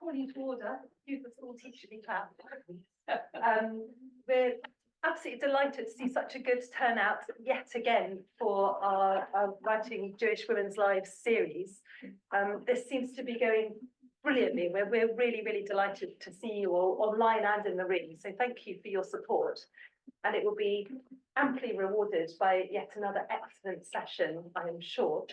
call you to order. Use the school teacherly clap. We're absolutely delighted to see such a good turnout yet again for our Writing Jewish Women's Lives series. This seems to be going brilliantly. We're really, really delighted to see you all online and in the room. So thank you for your support. And it will be amply rewarded by yet another excellent session, I am sure.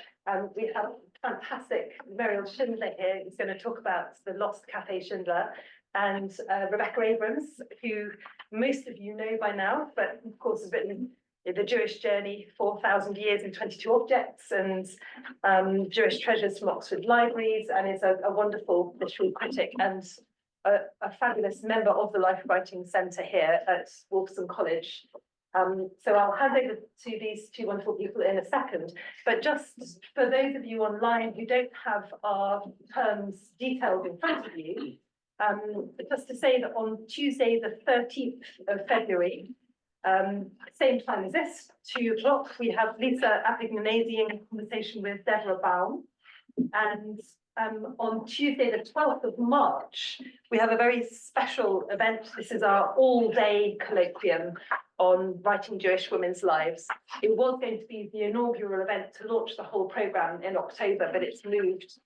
We have fantastic Meriel Schindler here, who's going to talk about the lost Cafe Schindler, and Rebecca Abrams, who most of you know by now, but of course has written The Jewish Journey, 4,000 Years and 22 Objects, and Jewish Treasures from Oxford Libraries, and is a wonderful literary critic and a fabulous member of the Life Writing Centre here at Wolfson College. So I'll hand over to these two wonderful people in a second, but just for those of you online who don't have our terms detailed in front of you, just to say that on Tuesday, the 13th of February, same time as this, 2 o'clock, we have Lisa Apignanesi in conversation with Deborah Baum. And on Tuesday, the 12th of March, we have a very special event. This is our all-day colloquium on writing Jewish women's lives. It was going to be the inaugural event to launch the whole programme in October, but it's moved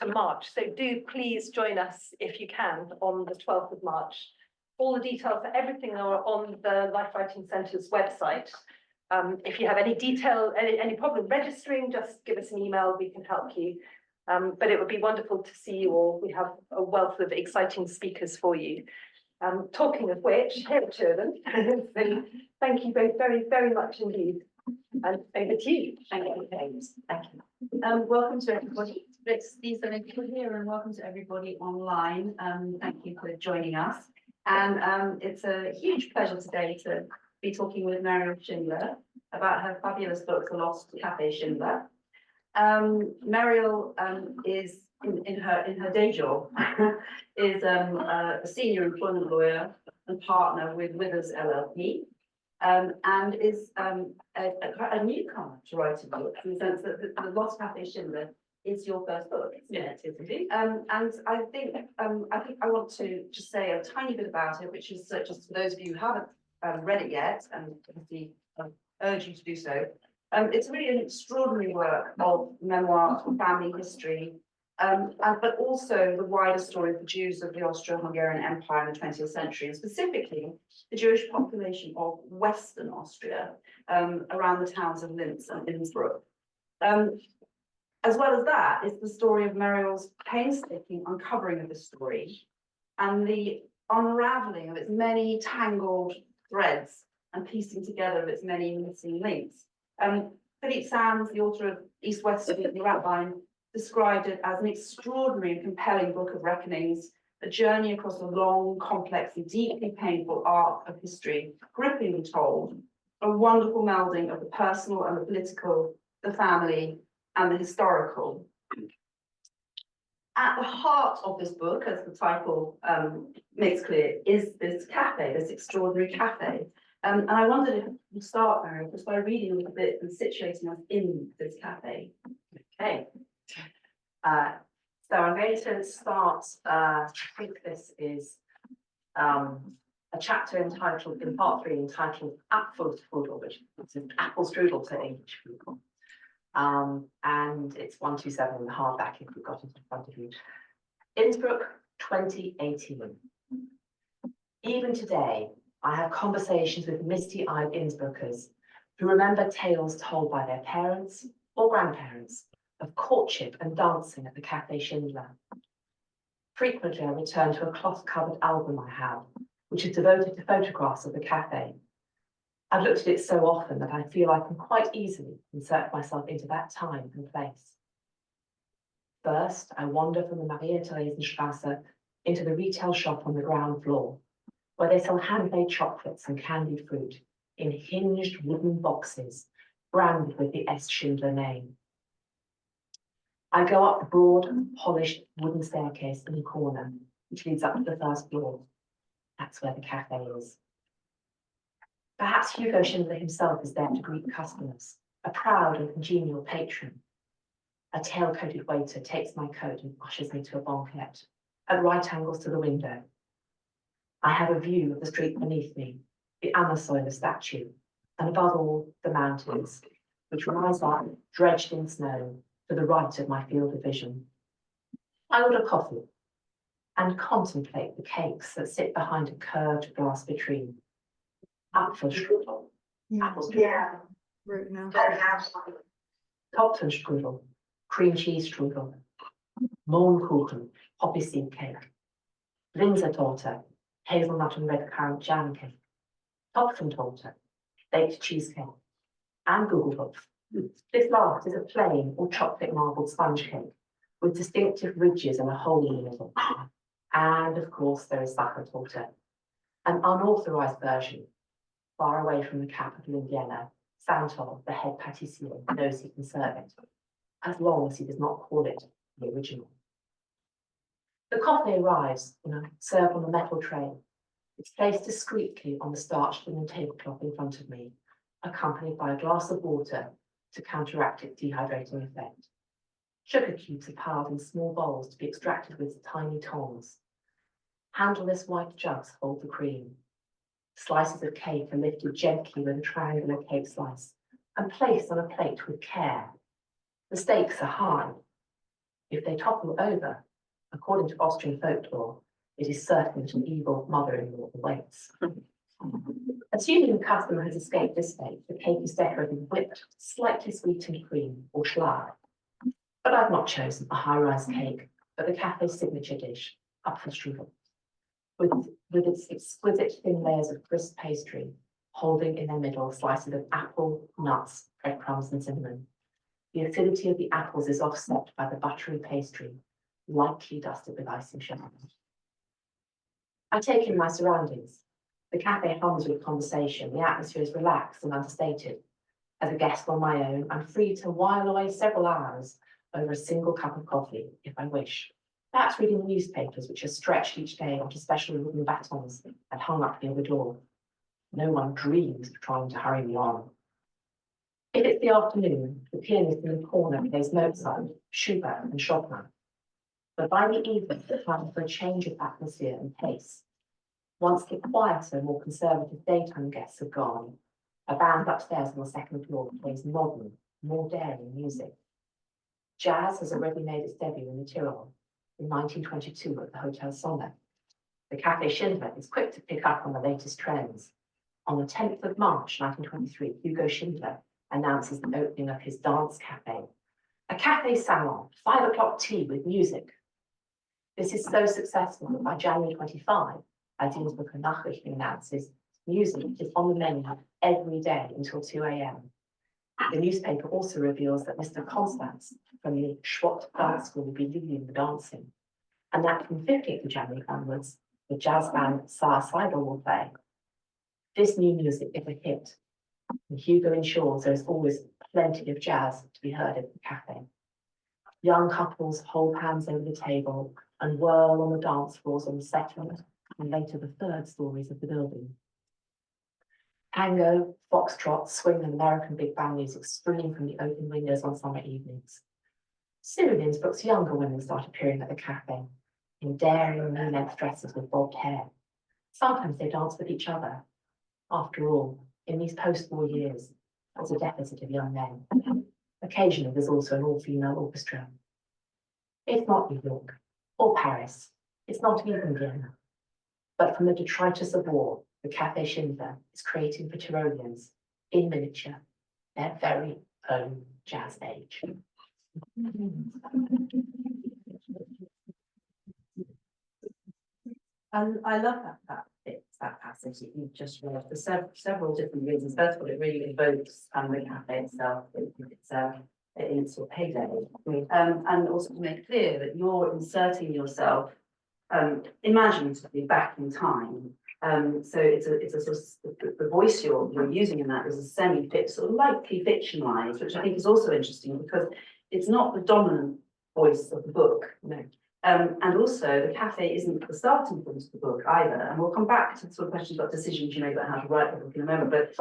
to March. So do please join us if you can on the 12th of March. All the details for everything are on the Life Writing Centre's website. If you have any any problem registering, just give us an email, we can help you. But it would be wonderful to see you all. We have a wealth of exciting speakers for you. Talking of which, here are two of them. So thank you both very, very much indeed. And over to you. Thank you, James. Thank you. Welcome to everybody. It's Lisa here, and welcome to everybody online. Thank you for joining us. And it's a huge pleasure today to be talking with Meriel Schindler about her fabulous book, The Lost Cafe Schindler. Meriel is in her day job is a senior employment lawyer and partner with Withers LLP, and is a newcomer to writing books in the sense that the Lost Cafe Schindler is your first book, isn't it? Yes, indeed. And I think I want to just say a tiny bit about it, which is just for those of you who haven't read it yet, and obviously urge you to do so. It's really an extraordinary work of memoir, family history, but also the wider story of the Jews of the Austro-Hungarian Empire in the 20th century, and specifically the Jewish population of Western Austria, around the towns of Linz and Innsbruck. As well as that is the story of Meriel's painstaking uncovering of this story and the unraveling of its many tangled threads and piecing together of its many missing links. Philippe Sands, the author of East-West the Outline, described it as an extraordinary and compelling book of reckonings, a journey across a long, complex, and deeply painful arc of history, grippingly told, a wonderful melding of the personal and the political, the family, and the historical. At the heart of this book, as the title makes clear, is this cafe, this extraordinary cafe. And I wondered if we'll start, Meriel, just by reading a little bit and situating us in this cafe. Okay. So I'm going to start, I think this is a chapter entitled, in part 3, entitled Apfelstrudel, which is apple strudel to English people. And it's 127 in the hardback if you've got it in front of you. Innsbruck, 2018. Even today, I have conversations with misty-eyed Innsbruckers who remember tales told by their parents or grandparents of courtship and dancing at the Cafe Schindler. Frequently, I return to a cloth-covered album I have, which is devoted to photographs of the cafe. I've looked at it so often that I feel I can quite easily insert myself into that time and place. First, I wander from the Maria-Theresienstraße into the retail shop on the ground floor, where they sell handmade chocolates and candied fruit in hinged wooden boxes, branded with the S. Schindler name. I go up the broad, polished wooden staircase in the corner, which leads up to the first floor. That's where the cafe is. Perhaps Hugo Schindler himself is there to greet customers, a proud and congenial patron. A tail-coated waiter takes my coat and ushers me to a banquette, at right angles to the window. I have a view of the street beneath me, the Amazola statue, and above all, the mountains, which rise up, dredged in snow, to the right of my field of vision. I order coffee and contemplate the cakes that sit behind a curved glass vitrine. Apfelstrudel, apple strudel, Topfenstrudel, cream cheese strudel, Mohnkuchen, poppy seed cake, Linzertorte, hazelnut and red currant jam cake, Topfentorte, baked cheesecake, and Gugelhupf. This last is a plain or chocolate marbled sponge cake with distinctive ridges and a hole in the middle. And of course, there is Sachertorte, an unauthorized version, far away from the capital in Vienna. Santor, the head pâtissier, knows he can serve it, as long as he does not call it the original. The coffee arrives, served on a metal tray. It's placed discreetly on the starched linen tablecloth in front of me, accompanied by a glass of water to counteract its dehydrating effect. Sugar cubes are piled in small bowls to be extracted with tiny tongs. Handleless white jugs hold the cream. Slices of cake are lifted gently with a triangular cake slice and placed on a plate with care. The stakes are high. If they topple over, according to Austrian folklore, it is certain that an evil mother-in-law awaits. Assuming the customer has escaped this fate, the cake is decorated with whipped, slightly sweetened cream or Schlag. But I've not chosen a high-rise cake, but the cafe's signature dish, Apfelstrudel, with its exquisite thin layers of crisp pastry, holding in their middle slices of apple, nuts, breadcrumbs, and cinnamon. The acidity of the apples is offset by the buttery pastry, lightly dusted with icing sugar. I take in my surroundings. The cafe hums with conversation. The atmosphere is relaxed and understated. As a guest on my own, I'm free to while away several hours over a single cup of coffee, if I wish. Perhaps reading the newspapers, which are stretched each day onto special wooden batons and hung up near the door. No one dreams of trying to hurry me on. If it's the afternoon, the pianist in the corner plays Mozart, Schubert, and Chopin. But by the evening, it's time for a change of atmosphere and pace. Once the quieter, more conservative daytime guests have gone, a band upstairs on the second floor plays modern, more daring music. Jazz has already made its debut in the Tyrol in 1922 at the Hotel Sonne. The Café Schindler is quick to pick up on the latest trends. On the 10th of March 1923, Hugo Schindler announces the opening of his dance cafe, a cafe salon, 5 o'clock tea with music. This is so successful that by January 25, as Innsbrucker Nachrichten announces, music is on the menu every day until 2 a.m. The newspaper also reveals that Mr. Constance from the Schwott Dance School will be leading the dancing, and that from 15th of January onwards, the jazz band Saar Seidel will play. This new music is a hit, and Hugo ensures there is always plenty of jazz to be heard at the cafe. Young couples hold hands over the table and whirl on the dance floors on the second and later the third stories of the building. Tango, foxtrot, swing, and American big band music stream from the open windows on summer evenings. Soon, Innsbruck's younger women start appearing at the cafe in daring knee-length dresses with bobbed hair. Sometimes they dance with each other. After all, in these post-war years, there's a deficit of young men. Occasionally, there's also an all-female orchestra. It's not New York or Paris. It's not even Vienna. But from the detritus of war, the Café Schindler is creating for Tyrolians, in miniature, their very own jazz age. I love that passage that you've just read for several different reasons. First of all, it really evokes the cafe itself. In its sort of heyday, and also to make clear that you're inserting yourself imaginatively back in time. So it's a sort of the voice you're using in that is a sort of lightly fictionalized, which I think is also interesting because it's not the dominant voice of the book. No. And also the cafe isn't the starting point of the book either. And we'll come back to sort of questions about decisions you made about how to write the book in a moment. But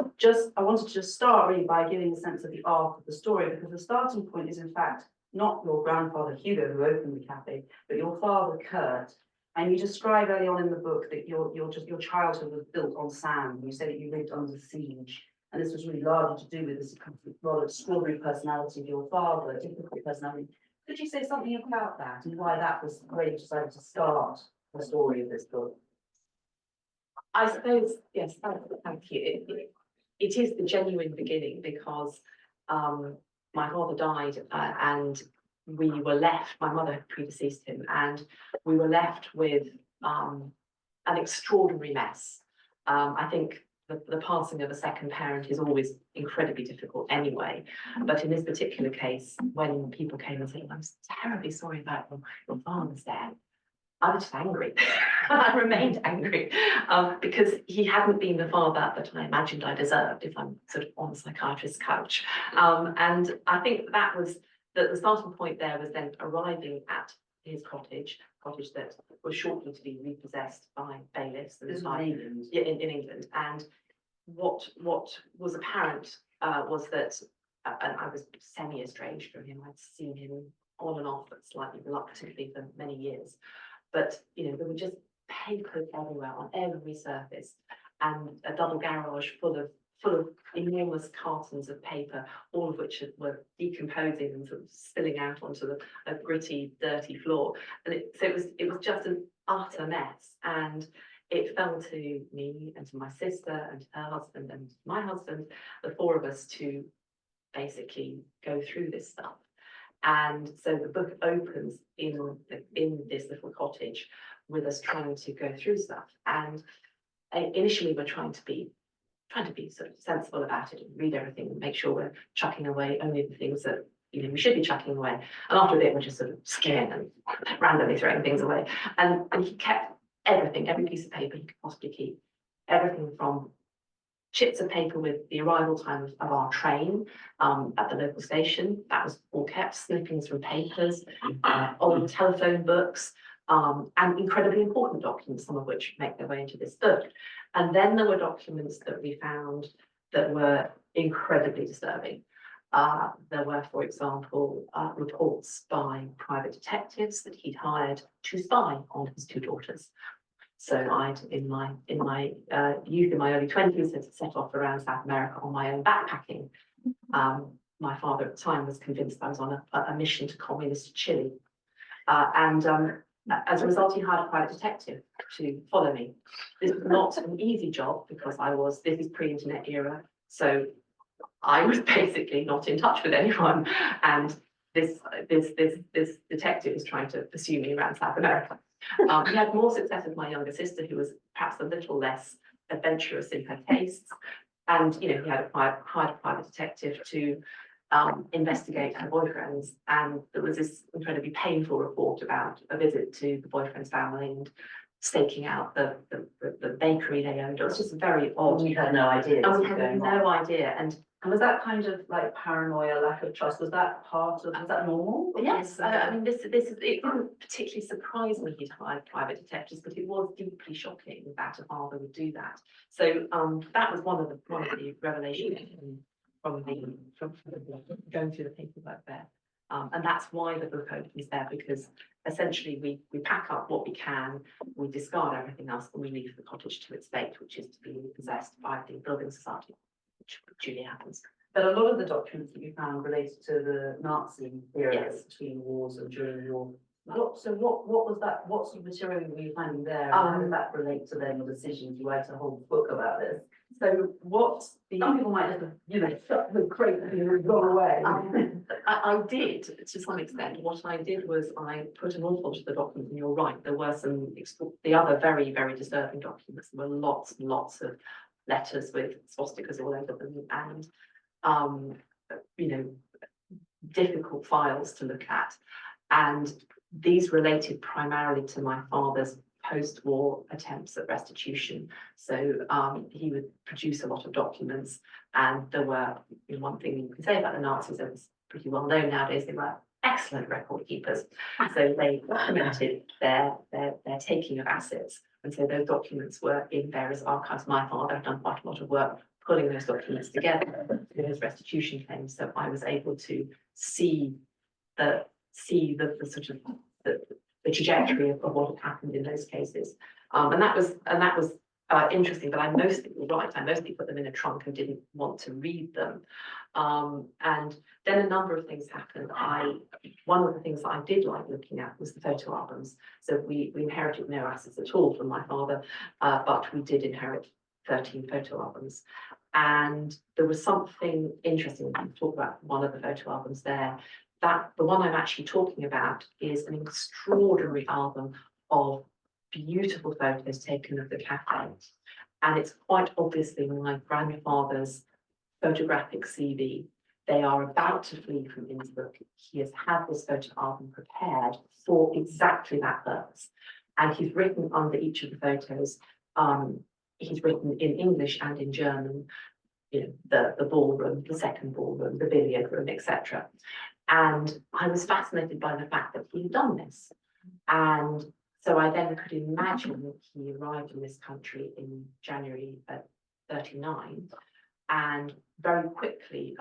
I wanted to just start really by giving a sense of the arc of the story, because the starting point is in fact not your grandfather Hugo who opened the cafe, but your father Kurt, And you describe early on in the book that your childhood was built on sand. You say that you lived under siege. And this was really largely to do with this rather extraordinary personality of your father, a difficult personality. Could you say something about that and why that was where you decided to start the story of this book? I suppose, yes, thank you. It is the genuine beginning because my father died and we were left, my mother had predeceased him, and we were left with an extraordinary mess. I think the passing of a second parent is always incredibly difficult anyway. But in this particular case, when people came and said, I'm terribly sorry about your father's death, I was just angry. I remained angry because he hadn't been the father that I imagined I deserved if I'm sort of on the psychiatrist's couch. And I think that was the starting point there was then arriving at his cottage that was shortly to be repossessed by bailiffs. This was in England. Yeah, in England. And what was apparent was that, and I was semi-estranged from him. I'd seen him on and off, but slightly reluctantly for many years. But you know, there were just papers everywhere on every surface, and a double garage full of enormous cartons of paper, all of which were decomposing and sort of spilling out onto a gritty, dirty floor. And so it was just an utter mess. And it fell to me and to my sister and to her husband and my husband, the four of us, to basically go through this stuff. And so the book opens in this little cottage with us trying to go through stuff. And initially we're trying to be sort of sensible about it and read everything and make sure we're chucking away only the things that we should be chucking away. And after a bit we're just sort of scared and randomly throwing things away. And he kept everything, every piece of paper he could possibly keep. Everything from chips of paper with the arrival time of our train at the local station, that was all kept, snippings from papers, old telephone books, and incredibly important documents, some of which make their way into this book. And then there were documents that we found that were incredibly disturbing. There were, for example, reports by private detectives that he'd hired to spy on his two daughters. So I'd, in my youth, in my early 20s, had set off around South America on my own backpacking. My father at the time was convinced I was on a mission to communist Chile. As a result, he hired a private detective to follow me. This was not an easy job because this is pre-internet era, so I was basically not in touch with anyone. And this detective was trying to pursue me around South America. He had more success with my younger sister, who was perhaps a little less adventurous in her tastes. And he had hired a private detective to investigate her boyfriends. And there was this incredibly painful report about a visit to the boyfriend's family and staking out the bakery they owned. It was just very odd. We had no idea. And we had no idea. And was that kind of like paranoia, lack of trust? Was that was that normal? Yes, I mean, it didn't particularly surprise me he'd hired private detectives, but it was deeply shocking that a father would do that. So that was one of the revelations from going through the paperwork there. And that's why the book opens there, because essentially we pack up what we can, we discard everything else, and we leave the cottage to its fate, which is to be repossessed by the building society, which duly happens. But a lot of the documents that you found related to the Nazi era, Yes. between wars and during the war. What was that? What sort of material were you finding there? And how did that relate to then the decision to write a whole book about this? So Some people might just shut the crate and gone away. I did to some extent. What I did was I put an awful lot of the documents, and you're right, there were the other very, very disturbing documents. There were lots and lots of letters with swastikas all over them, and difficult files to look at. And these related primarily to my father's post-war attempts at restitution. So he would produce a lot of documents, and there were, one thing you can say about the Nazis, it was pretty well known nowadays, they were excellent record keepers. So they documented their taking of assets. And so those documents were in various archives. My father had done quite a lot of work pulling those documents together for his restitution claims. So I was able to see the sort of the trajectory of what had happened in those cases. And that was interesting, but I mostly, right, I mostly put them in a trunk and didn't want to read them. And then a number of things happened. One of the things that I did like looking at was the photo albums. So we inherited no assets at all from my father, but we did inherit 13 photo albums. And there was something interesting when we talk about one of the photo albums there, that the one I'm actually talking about is an extraordinary album of beautiful photos taken of the cafe. And it's quite obviously my grandfather's photographic CV. They are about to flee from Innsbruck. He has had this photo album prepared for exactly that purpose. And he's written under each of the photos, he's written in English and in German, you know, the ballroom, the second ballroom, the billiard room, etc. And I was fascinated by the fact that he'd done this. And so I then could imagine that he arrived in this country in January 39, and very quickly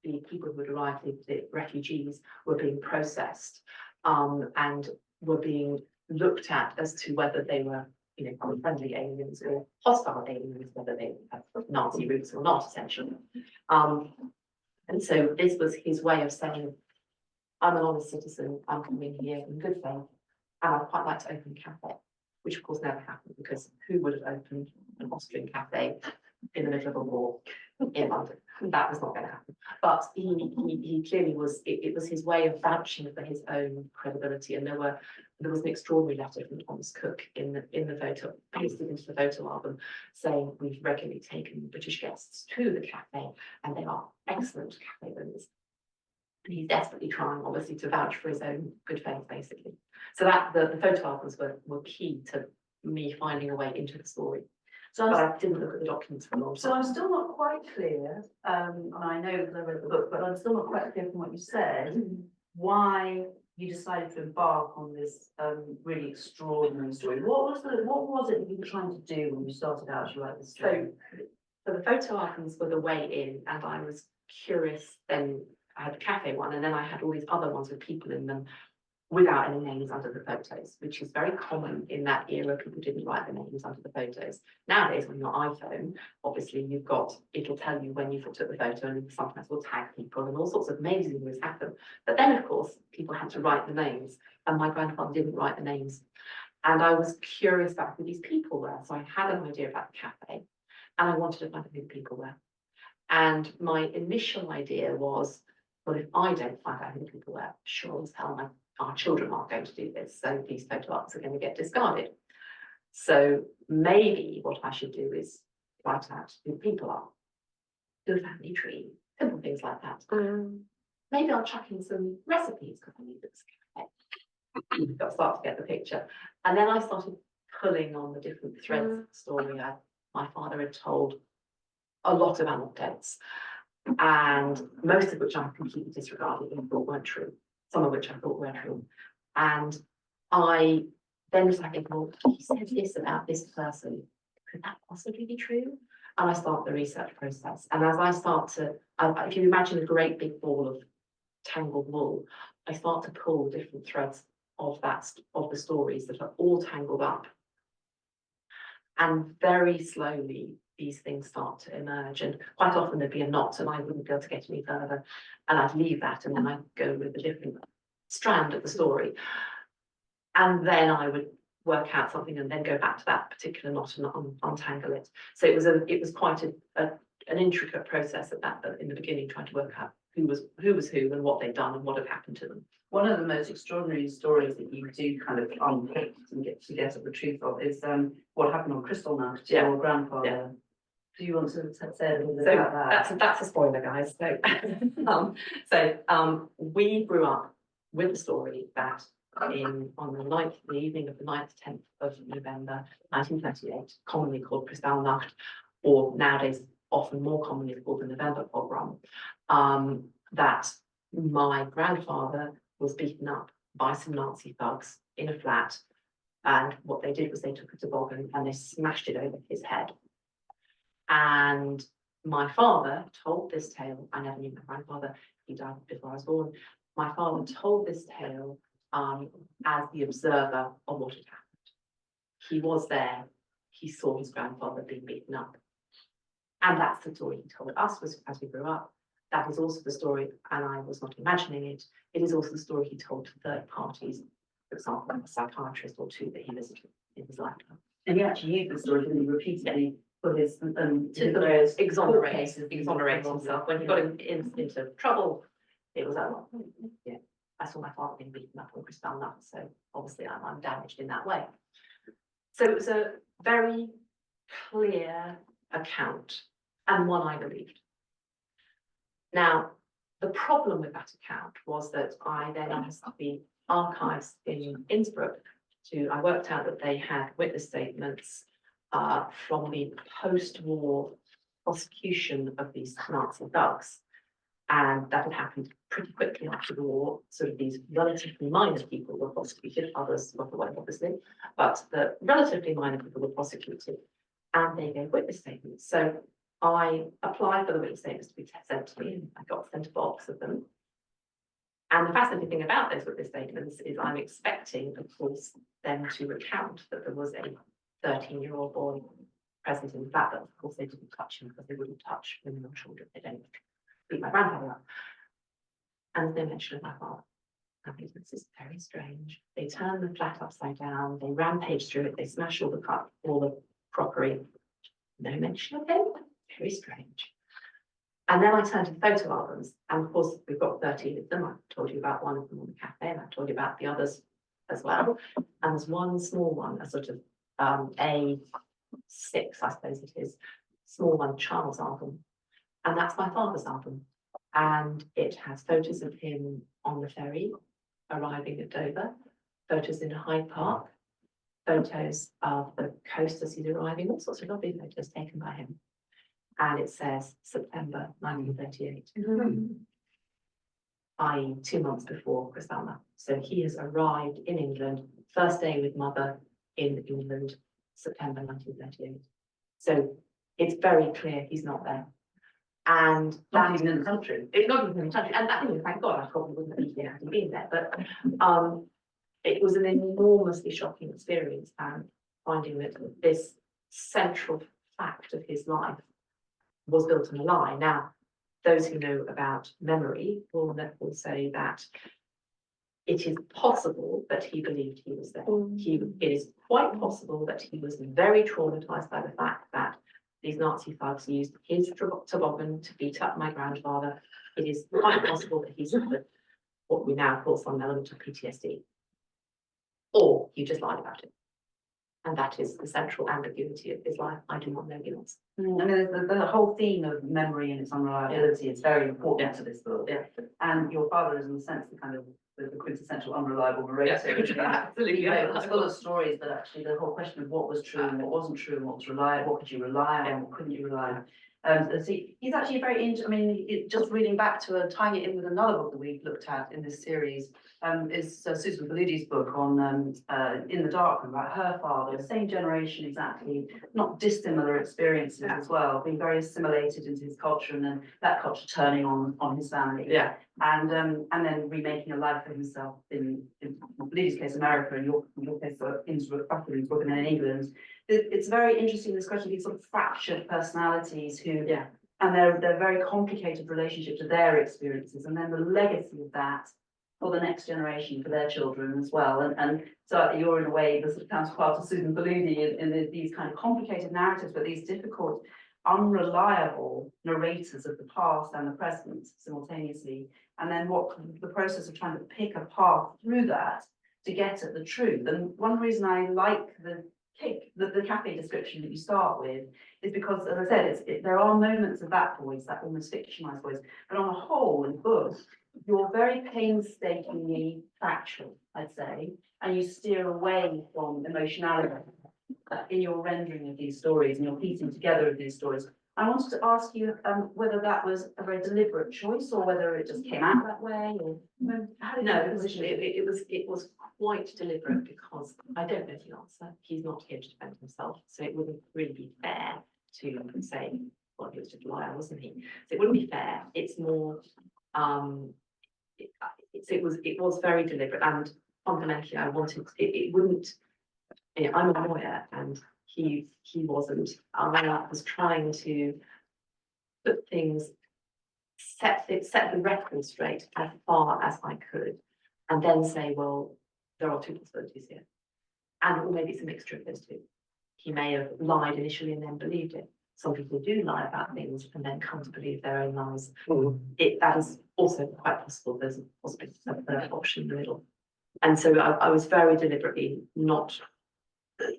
the people who had arrived, the refugees, were being processed and were being looked at as to whether they were, you know, friendly aliens or hostile aliens, whether they had Nazi roots or not, essentially. And so this was his way of saying, I'm an honest citizen, I'm coming here in good faith, and I'd quite like to open a cafe, which of course never happened, because who would have opened an Austrian cafe in the middle of a war in London? That was not going to happen. But he clearly was, it was his way of vouching for his own credibility. And there was an extraordinary letter from Thomas Cook in the photo, pasted into the photo album, saying we've regularly taken British guests to the cafe, and they are excellent cafe owners. And he's desperately trying, obviously, to vouch for his own good faith, basically. So that the photo albums were key to me finding a way into the story. So I didn't look at the documents for a long time. So I'm still not quite clear, and I know because I read the book, but I'm still not quite clear from what you said, why you decided to embark on this really extraordinary story. What was it that you were trying to do when you started out to write this story? So the photo albums were the way in, and I was curious. Then I had the cafe one, and then I had all these other ones with people in them without any names under the photos, which is very common in that era. People didn't write the names under the photos. Nowadays, on your iPhone, obviously it'll tell you when you took the photo, and sometimes will tag people, and all sorts of amazing things happen. But then, of course, people had to write the names, and my grandfather didn't write the names. And I was curious about who these people were. So I had an idea about the cafe, and I wanted to find out who the people were. And my initial idea was, well, if I don't find out who the people were, sure as hell our children aren't going to do this, so these photo albums are going to get discarded. So maybe what I should do is write out who the people are, do a family tree, simple things like that. Maybe I'll chuck in some recipes, because I need this cafe. You've got to start to get the picture. And then I started pulling on the different threads of the story. My father had told a lot of anecdotes, and most of which I completely disregarded and thought weren't true. Some of which I thought were true. And I then was like, well, he said this about this person. Could that possibly be true? And I start the research process. And as I start to, if you imagine a great big ball of tangled wool, I start to pull different threads of the stories that are all tangled up. And very slowly, these things start to emerge, and quite often there'd be a knot and I wouldn't be able to get any further, and I'd leave that, and then I'd go with a different strand of the story, and then I would work out something and then go back to that particular knot and untangle it. So it was quite an intricate process in the beginning, trying to work out who was who and what they'd done and what had happened to them. One of the most extraordinary stories that you do kind of unpick and get at the truth of is what happened on Kristallnacht to your grandfather. Yeah. Do you want to say a little bit about that? That's a spoiler, guys. So, we grew up with the story that on the evening of the 9th, 10th of November, 1938, commonly called Kristallnacht, or nowadays often more commonly called the November pogrom, that my grandfather was beaten up by some Nazi thugs in a flat, and what they did was they took a toboggan and they smashed it over his head. And my father told this tale. I never knew my grandfather, he died before I was born. My father told this tale as the observer of what had happened. He was there, he saw his grandfather being beaten up. And that's the story he told us as we grew up. That is also the story, and I was not imagining it, it is also the story he told to third parties, for example, a psychiatrist or two that he visited in his lifetime. And he actually used the story, didn't he, repeatedly for his To various exonerate cases, himself. When he got into trouble, it was like, well, yeah, I saw my father being beaten up on Kristallnacht, so obviously I'm damaged in that way. So it was a very clear account, and one I believed. Now, the problem with that account was that I then asked the archives in Innsbruck I worked out that they had witness statements from the post-war prosecution of these Nazi thugs. And that had happened pretty quickly after the war. Sort of these relatively minor people were prosecuted, others got away, obviously, but the relatively minor people were prosecuted, and they gave witness statements. So I applied for the witness statements to be sent to me, and I got sent a box of them. And the fascinating thing about those witness statements is I'm expecting, of course, them to recount that there was a 13-year-old boy present in the flat, but of course they didn't touch him because they wouldn't touch women or children. They don't beat my grandfather up. And there's no mention of my father. I think this is very strange. They turn the flat upside down, they rampage through it, they smash all the crockery. No mention of him. Very strange. And then I turned to the photo albums, and of course we've got 13 of them. I told you about one of them on the cafe, and I told you about the others as well. And there's one small one, a sort of A6, I suppose it is, small one, child's album, and that's my father's album. And it has photos of him on the ferry, arriving at Dover, photos in Hyde Park, photos of the coast as he's arriving, all sorts of lovely photos taken by him. And it says September 1938, i.e. 2 months before Kristallnacht. So he has arrived in England, first day with mother in England, September 1938. So it's very clear he's not there. And not even in the country. It's not even in the country. And that, thank God, I probably wouldn't have been here had he been there. But it was an enormously shocking experience, and finding that this central fact of his life was built on a lie. Now, those who know about memory will say that it is possible that he believed he was there. It is quite possible that he was very traumatized by the fact that these Nazi thugs used his toboggan to beat up my grandfather. It is quite possible that he suffered what we now call some element of PTSD. Or he just lied about it. And that is the central ambiguity of his life. I do not know the answer. I mean, the whole theme of memory and its unreliability is very important to this book. Yeah. And your father is, in the sense, the kind of the quintessential unreliable narrator. Absolutely. It's full of stories, but actually the whole question of what was true and what wasn't true and what was reliable, what could you rely on, what couldn't you rely on. So he's actually very just reading back to tying it in with another book that we've looked at in this series, is Susan Paludi's book on In the Darkroom, about her father, same generation exactly, not dissimilar experiences as well, being very assimilated into his culture, and then that culture turning on his family. Yeah. And then remaking a life for himself in Paludi's case, America, in your case, Innsbruck, and then in England. It's very interesting, this question of these sort of fractured personalities who, and their very complicated relationship to their experiences, and then the legacy of that for the next generation, for their children as well. And so you're in a way the sort of counterpart to Susan Paludi in these kind of complicated narratives, but these difficult, unreliable narrators of the past and the present simultaneously. And then what the process of trying to pick a path through that to get at the truth. And one reason I like the cafe description that you start with is because, as I said, there are moments of that voice, that almost fictionalized voice, but on the whole, in the book, you're very painstakingly factual, I'd say, and you steer away from emotionality in your rendering of these stories and your piecing together of these stories. I wanted to ask you whether that was a very deliberate choice or whether it just came out that way, or how did you position it? It was quite deliberate, because I don't know the answer. He's not here to defend himself, so it wouldn't really be fair to say, well, he was just a liar, wasn't he? So it wouldn't be fair. It's more, it was very deliberate, and fundamentally, I wanted, it wouldn't, I'm a lawyer and he wasn't. I was trying to put things, set the record straight as far as I could, and then say, well, there are two possibilities here. And or maybe it's a mixture of those two. He may have lied initially and then believed it. Some people do lie about things and then come to believe their own lies. That is also quite possible. There's a possibility of a third option in the middle. And so I was very deliberately not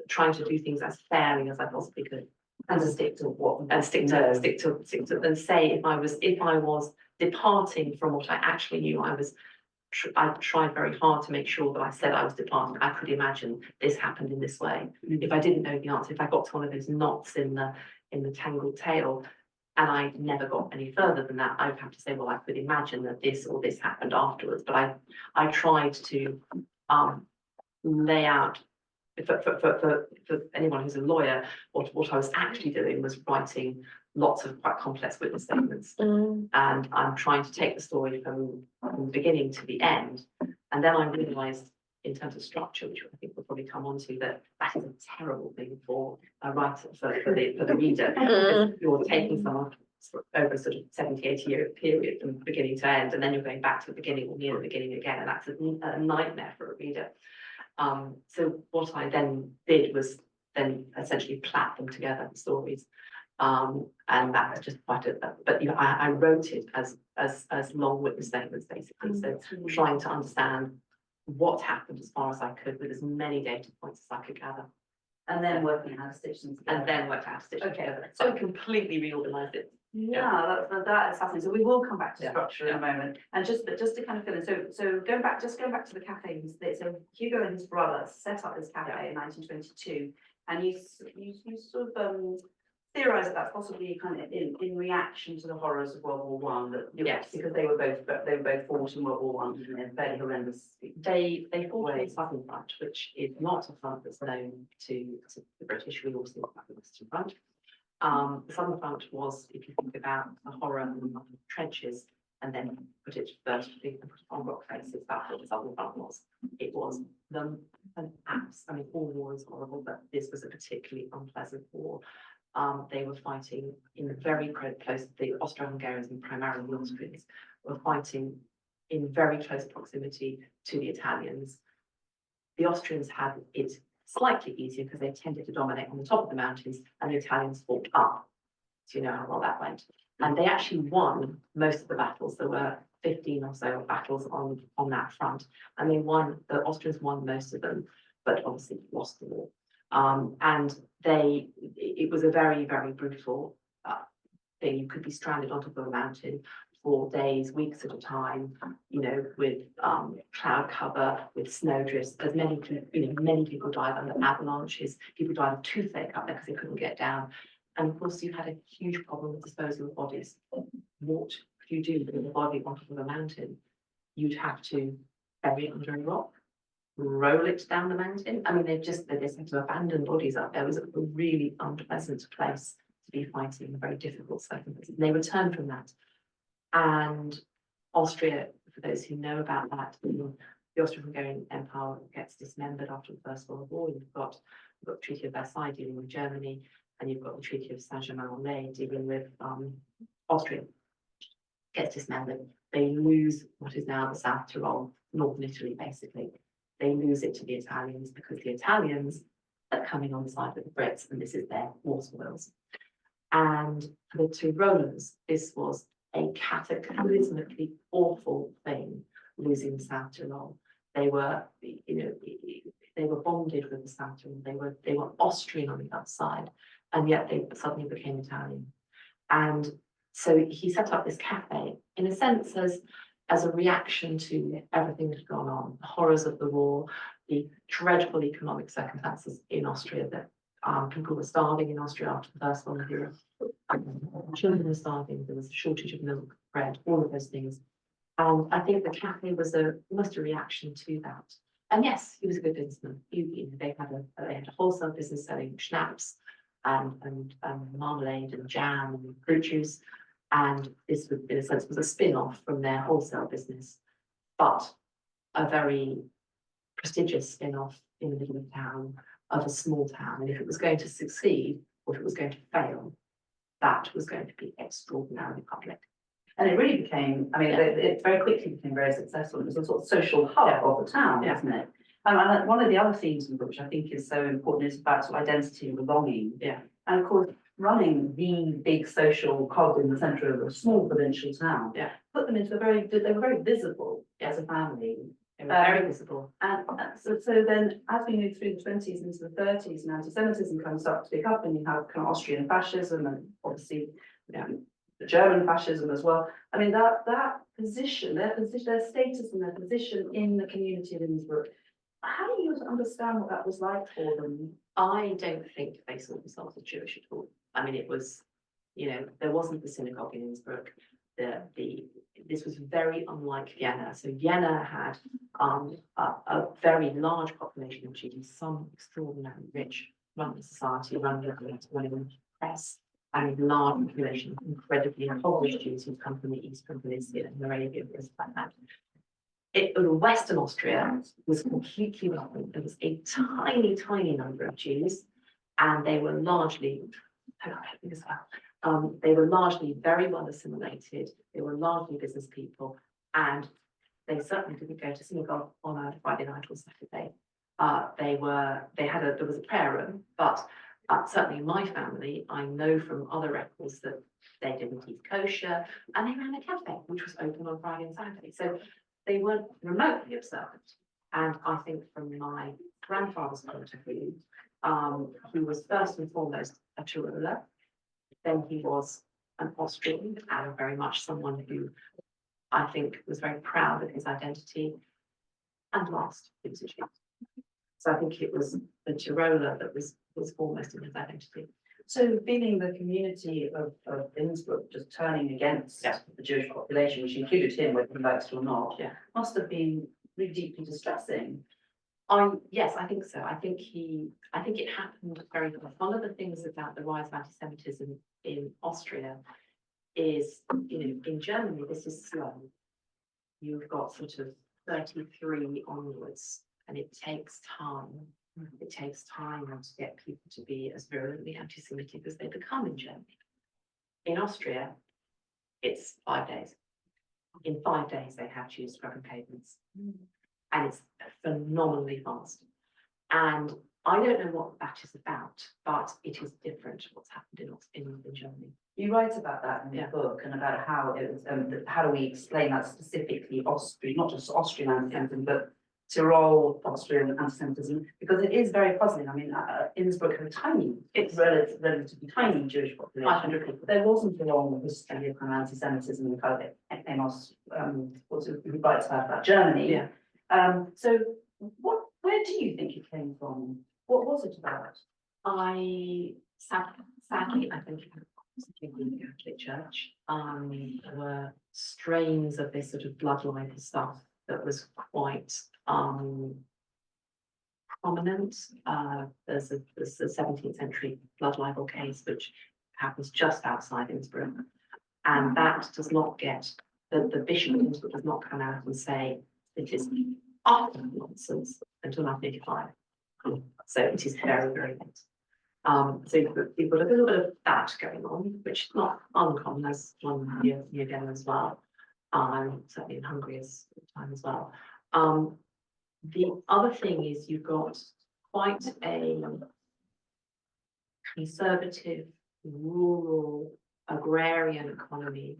trying to do things as fairly as I possibly could. And to stick to what, and stick to, and say if I was departing from what I actually knew, I tried very hard to make sure that I said I was departing. I could imagine this happened in this way. If I didn't know the answer, if I got to one of those knots in the tangled tail, and I never got any further than that, I would have to say, well, I could imagine that this or this happened afterwards. But I tried to lay out for anyone who's a lawyer, what I was actually doing was writing lots of quite complex witness statements. And I'm trying to take the story from the beginning to the end. And then I realised, in terms of structure, which I think we'll probably come on to, that is a terrible thing for a writer, for the reader. Because you're taking someone over a sort of 70-80 year period from beginning to end, and then you're going back to the beginning or near the beginning again, and that's a nightmare for a reader. So what I then did was then essentially plait them together, the stories. And that's just quite but you know, I wrote it as long witness statements, basically. So trying to understand what happened as far as I could with as many data points as I could gather. And then working out how to stitch them together. And then work out how to stitch them together. So I completely reorganized it. Yeah, that is fascinating. So we will come back to structure in a moment. And just to kind of fill in, so going back to the cafe, so Hugo and his brother set up this cafe in 1922, and you sort of theorise that that's possibly kind of in reaction to the horrors of World War I. Yes, because they were both fought in World War I in fairly horrendous. They fought on the Southern Front, which is not a front that's known to the British. We also think about the Western Front. The Southern Front was, if you think about the horror of the trenches and then put it vertically and put it on rock faces, that's what the Southern Front was. It was an apps. I mean, all war is horrible, but this was a particularly unpleasant war. They were fighting in very close, the Austro-Hungarians and primarily the Austrians were fighting in very close proximity to the Italians. The Austrians had it slightly easier because they tended to dominate on the top of the mountains, and the Italians fought up. So you know how well that went. And they actually won most of the battles. There were 15 or so battles on that front, and the Austrians won most of them, but obviously lost the war. And it was a very, very brutal thing. You could be stranded on top of a mountain for days, weeks at a time, you know, with cloud cover, with snowdrifts. As many people died under avalanches. People died of toothache up there because they couldn't get down. And of course, you had a huge problem with disposal of bodies. What could you do with a body on top of a mountain? You'd have to bury it under a rock, roll it down the mountain. I mean, they just had to abandon bodies up there. It was a really unpleasant place to be fighting, a very difficult circumstances. They returned from that. And Austria, for those who know about that, the Austro-Hungarian Empire gets dismembered after the First World War. You've got the Treaty of Versailles dealing with Germany, and you've got the Treaty of Saint-Germain-en-Laye dealing with Austria. Gets dismembered. They lose what is now the South Tyrol, northern Italy, basically. They lose it to the Italians because the Italians are coming on the side of the Brits, and this is their war spoils. And for the Tyrolers, this was a cataclysmically awful thing, losing the South Tyrol. They were, they were bonded with the South Tyrol. They were Austrian on the outside, and yet they suddenly became Italian. And so he set up this cafe, in a sense, as a reaction to everything that had gone on, the horrors of the war, the dreadful economic circumstances in Austria, that people were starving in Austria after the First World War. Children were starving, there was a shortage of milk, bread, all of those things. And I think the cafe was almost a reaction to that. And yes, he was a good businessman. They had a wholesale business selling schnapps and marmalade and jam and fruit juice. And this, in a sense, was a spin-off from their wholesale business, but a very prestigious spin-off in the middle of town of a small town. And if it was going to succeed or if it was going to fail, that was going to be extraordinarily public. And it really became, I mean, it very quickly became very successful. It was a sort of social hub of the town, wasn't it? And one of the other themes in which I think is so important is about sort of identity and belonging. Yeah. And of course, running the big social cog in the centre of a small provincial town, Yeah. put them into they were very visible as a family. They were very visible. And so then, as we move through the 20s into the 30s, and anti-Semitism comes up to pick up, and you have kind of Austrian fascism, and obviously the German fascism as well. I mean, that position, their status and their position in the community of Innsbruck. How do you understand what that was like for them? I don't think they saw themselves as Jewish at all. I mean, it was, there wasn't the synagogue in Innsbruck. This was very unlike Vienna. So Vienna had a very large population of Jews, some extraordinarily rich, running society, running the press, and a large population of incredibly impoverished Jews who come from the East, from Galicia and Moravia, and things like that. Western Austria was completely different. There was a tiny, tiny number of Jews, and they were largely, they were largely very well assimilated. They were largely business people, and they certainly didn't go to synagogue on a Friday night or Saturday. There was a prayer room, but certainly in my family, I know from other records that they didn't eat kosher, and they ran a cafe which was open on Friday and Saturday. So they weren't remotely observant. And I think from my grandfather's point of view, he was first and foremost a Tiroler. Then he was an Austrian, and very much someone who I think was very proud of his identity. And last, he was a Jew. So I think it was the Tiroler that was foremost in his identity. So feeling the community of Innsbruck just turning against the Jewish population, which included him, whether he likes it or not, must have been really deeply distressing. Yes, I think so. I think it happened very fast. One of the things about the rise of anti-Semitism in Austria is, in Germany, this is slow. You've got sort of 33 onwards, and it takes time. It takes time to get people to be as virulently anti-Semitic as they become in Germany. In Austria, it's 5 days. In 5 days, they have Jews scrubbing pavements. And it's phenomenally fast. And I don't know what that is about, but it is different what's happened in Germany. You write about that in your book, and about how it was, how do we explain that specifically Austrian, not just Austrian anti-Semitism, but Tyrol, Austrian anti-Semitism, because it is very puzzling. I mean, Innsbruck had it's relatively tiny Jewish population. 500 people. There wasn't a long history of kind of anti-Semitism in kind of Amos, who writes about Germany. Yeah. So where do you think it came from? What was it about? Sadly, I think in the Catholic Church, there were strains of this sort of bloodline stuff that was quite prominent. There's a 17th century blood libel case which happens just outside Innsbruck, and that does not get the bishop of Innsbruck does not come out and say it is utter nonsense until 1985. So it is very, very late. So you've got a little bit of that going on, which is not uncommon, as one year again as well. Certainly in Hungary as the time as well. The other thing is you've got quite a conservative, rural, agrarian economy.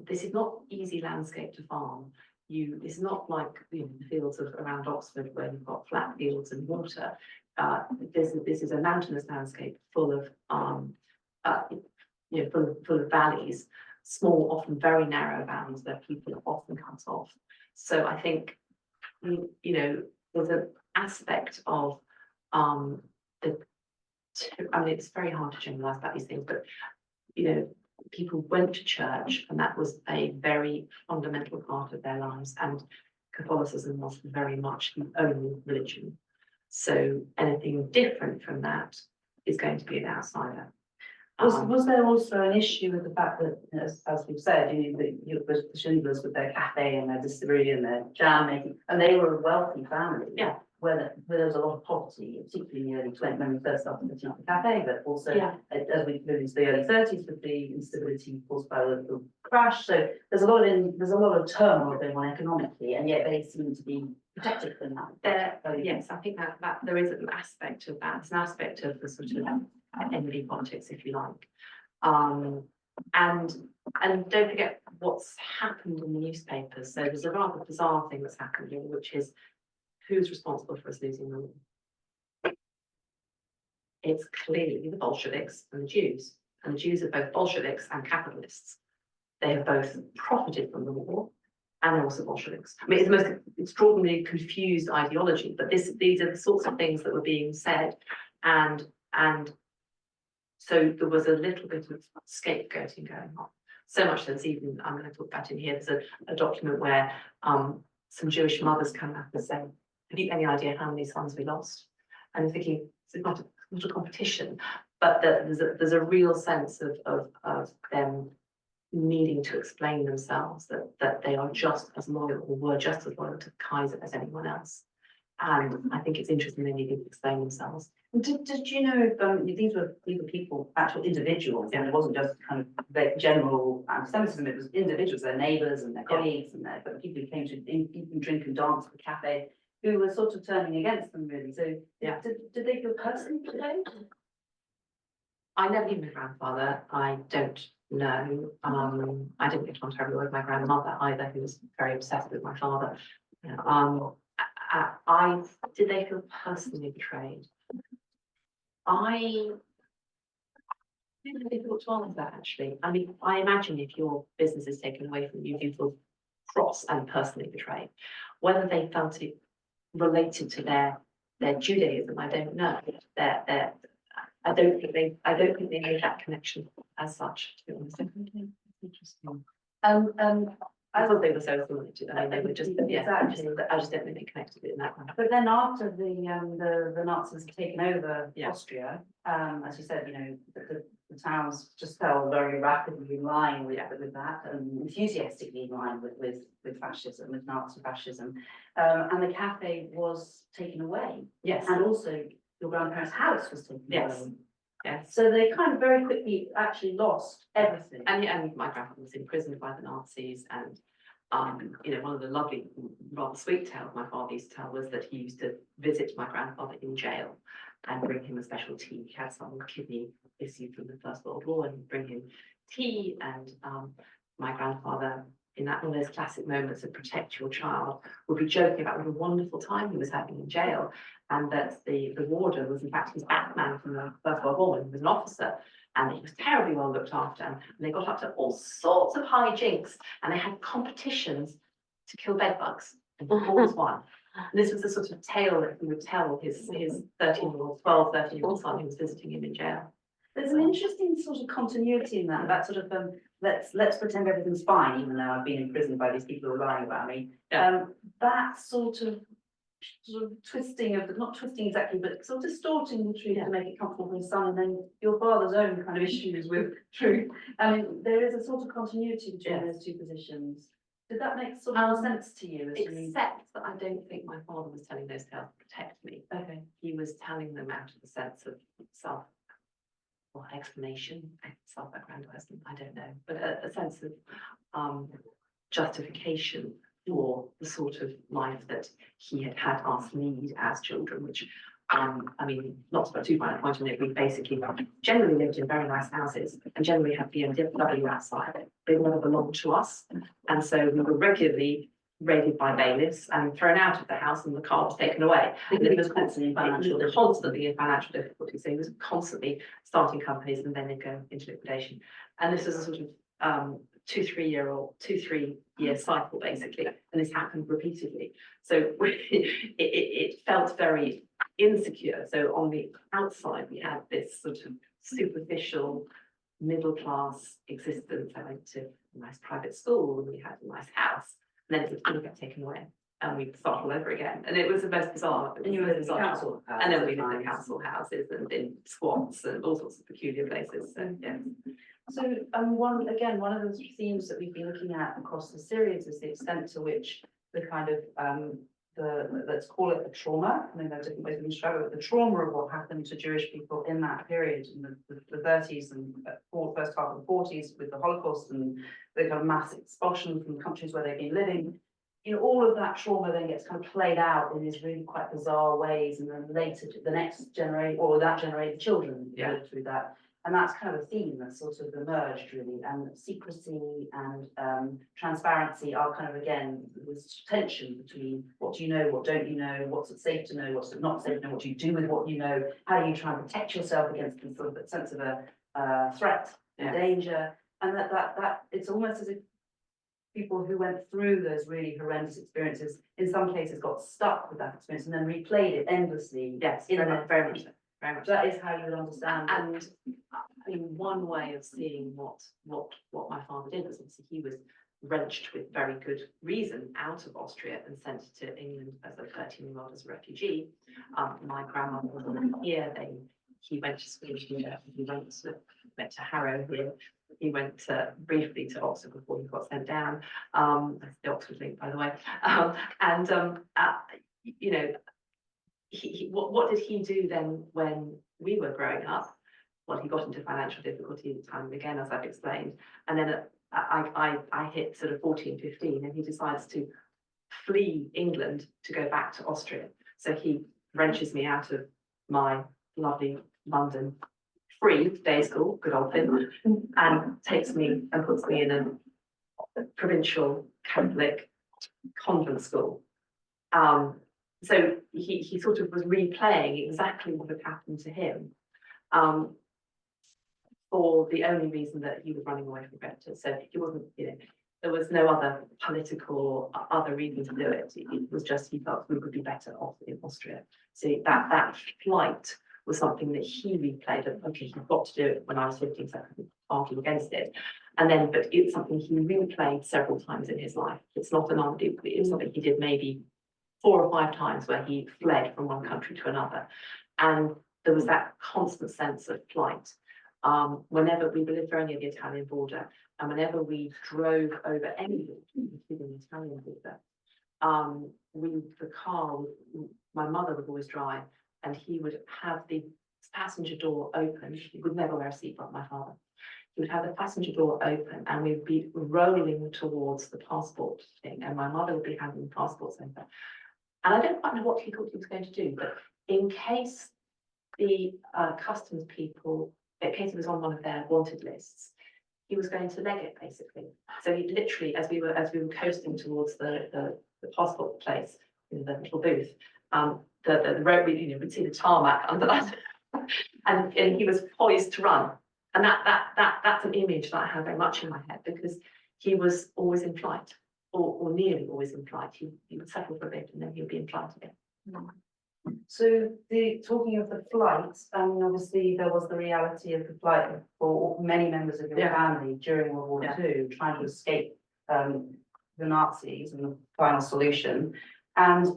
This is not easy landscape to farm. It's not like the fields around Oxford where you've got flat fields and water. This is a mountainous landscape full of full of valleys, small, often very narrow valleys that people are often cut off. So I think there's an aspect of it's very hard to generalize about these things, but people went to church, and that was a very fundamental part of their lives, and Catholicism was very much the only religion. So anything different from that is going to be an outsider. Was there also an issue with the fact that, as we've said, the Schindlers with their cafe and their distillery and their jam making, and they were a wealthy family. Yeah. Where there was a lot of poverty, particularly in the early 20s when we first started setting up the cafe, but also Yeah. as we moved into the early 30s with the instability caused by the crash. So there's a lot of turmoil going on economically, and yet they seem to be protected from that. Yes, I think that there is an aspect of that. It's an aspect of the sort of envy politics, if you like. And don't forget what's happened in the newspapers. So there's a rather bizarre thing that's happened here, which is who's responsible for us losing the war? It's clearly the Bolsheviks and the Jews. And the Jews are both Bolsheviks and capitalists. They have both profited from the war, and they're also Bolsheviks. I mean, it's the most extraordinarily confused ideology, but these are the sorts of things that were being said, and so there was a little bit of scapegoating going on. So much so that even, I'm going to talk about in here, there's a document where some Jewish mothers come up and say, have you any idea how many sons we lost? And I'm thinking, it's not a competition, but that there's a real sense of them needing to explain themselves, that they are just as loyal, or were just as loyal to Kaiser as anyone else. And I think it's interesting they needed to explain themselves. Did you know if these were people, actual individuals, and it wasn't just kind of the general anti-Semitism, it was individuals, their neighbours and their colleagues and their people who came to eat and drink and dance at the cafe, who were sort of turning against them really. So Yeah. Did they feel personally betrayed? I never knew my grandfather. I don't know. I didn't get on terribly with my grandmother either, who was very obsessed with my father. Did they feel personally betrayed? I don't know difficult to answer that actually. I mean, I imagine if your business is taken away from you, you feel cross and personally betrayed. Whether they felt it related to their Judaism, I don't know. I don't think they made that connection as such, to be honest. Interesting. I thought they were so similar to them. I mean, they were just, yeah, Exactly. I just don't think they connected it in that way. But then after the Nazis had taken over Yeah. Austria, as you said, the towns just fell very rapidly in line with that, and enthusiastically in line with fascism, with Nazi fascism, and the cafe was taken away, Yes. and also your grandparents' house was taken Yes. away. Yes. So they kind of very quickly actually lost everything. And my grandfather was imprisoned by the Nazis, and one of the lovely, rather sweet tales my father used to tell was that he used to visit my grandfather in jail and bring him a special tea. He had some kidney issue from the First World War, and he'd bring him tea. And my grandfather, in one of those classic moments of protect your child, would be joking about what a wonderful time he was having in jail, and that the warder was in fact his Batman from the First World War, when he was an officer, and he was terribly well looked after. And they got up to all sorts of high-jinks, and they had competitions to kill bedbugs, and he always won. And this was the sort of tale that he would tell his 13-year-old son who was visiting him in jail. There's an interesting sort of continuity in that sort of let's pretend everything's fine, even though I've been imprisoned by these people who are lying about me. Yeah. That sort of twisting of not twisting exactly, but sort of distorting the truth to make it comfortable for his son, and then your father's own kind of issues with truth. I mean, there is a sort of continuity between those two positions. Did that make sort of sense to you? Except that I don't think my father was telling those tales to protect me. Okay. He was telling them out of the sense of explanation, self-aggrandizement, I don't know, but a sense of justification for the sort of life that he had us lead as children, which I mean, not to put too fine a point on it, we basically generally lived in very nice houses and generally had BMW outside. They never belonged to us, and so we were regularly raided by bailiffs and thrown out of the house, and the car was taken away. And it was constantly in financial difficulty. So he was constantly starting companies, and then they'd go into liquidation. And this was a sort of 2-3 year cycle basically, and this happened repeatedly. So it felt very insecure. So on the outside, we had this sort of superficial middle class existence. I went to a nice private school, and we had a nice house, and then it all got taken away. and we start all over again. And it was the most bizarre. And you were in the council house. And then we at lived in times. council houses and in squats and all sorts of peculiar places. So, yeah. So, one of the themes that we've been looking at across the series is the extent to which the kind of, let's call it the trauma, I mean, there are different ways we can describe it, but the trauma of what happened to Jewish people in that period, in the 30s and first half of the 40s with the Holocaust and the kind of mass expulsion from countries where they've been living. All of that trauma then gets kind of played out in these really quite bizarre ways, and then later the next generation, or that generation, children go through that. And that's kind of a theme that's sort of emerged really, and secrecy and transparency are kind of, again, this tension between what do you know, what don't you know, what's it safe to know, what's it not safe to know, what do you do with what you know, how do you try and protect yourself against the sort of sense of a threat and danger, and that it's almost as if people who went through those really horrendous experiences, in some cases got stuck with that experience and then replayed it endlessly. Yes, in very much so. Very much. That is how you would understand. And I mean, one way of seeing what my father did was obviously he was wrenched with very good reason out of Austria and sent to England as a 13-year-old as a refugee. My grandmother was already here. He went to school here. He went to Harrow here. He went briefly to Oxford before he got sent down. That's the Oxford link, by the way. You know, what did he do then when we were growing up? Well, he got into financial difficulty time and again, as I've explained. And then I hit sort of 14, 15, and he decides to flee England to go back to Austria. So he wrenches me out of my lovely London free day school, good old thing, and takes me and puts me in a provincial Catholic convent school. So he sort of was replaying exactly what had happened to him, for the only reason that he was running away from predators. So he wasn't, there was no other political other reason to do it. It was just he felt we would be better off in Austria. So that flight was something that he replayed. And okay, he's got to do it when I was 15, so I couldn't argue against it. And then, but it's something he replayed several times in his life. It's not an undue. It's something he did maybe 4 or 5 times where he fled from one country to another. And there was that constant sense of flight. Whenever we lived very near the Italian border, and whenever we drove over any border, including the Italian border, my mother would always drive, and he would have the passenger door open. He would never wear a seatbelt, my father. He would have the passenger door open, and we would be rolling towards the passport thing, and my mother would be handing the passports over. And I don't quite know what he thought he was going to do, but in case the customs people, in case he was on one of their wanted lists, he was going to leg it basically. So he literally, as we were coasting towards the passport place, the little booth, the road, we'd see the tarmac under that, and he was poised to run. And that's an image that I have very much in my head, because he was always in flight, or nearly always in flight. He would settle for a bit and then he would be in flight again. So talking of the flight, obviously there was the reality of the flight for many members of your family during World War II, trying to escape the Nazis and the final solution. And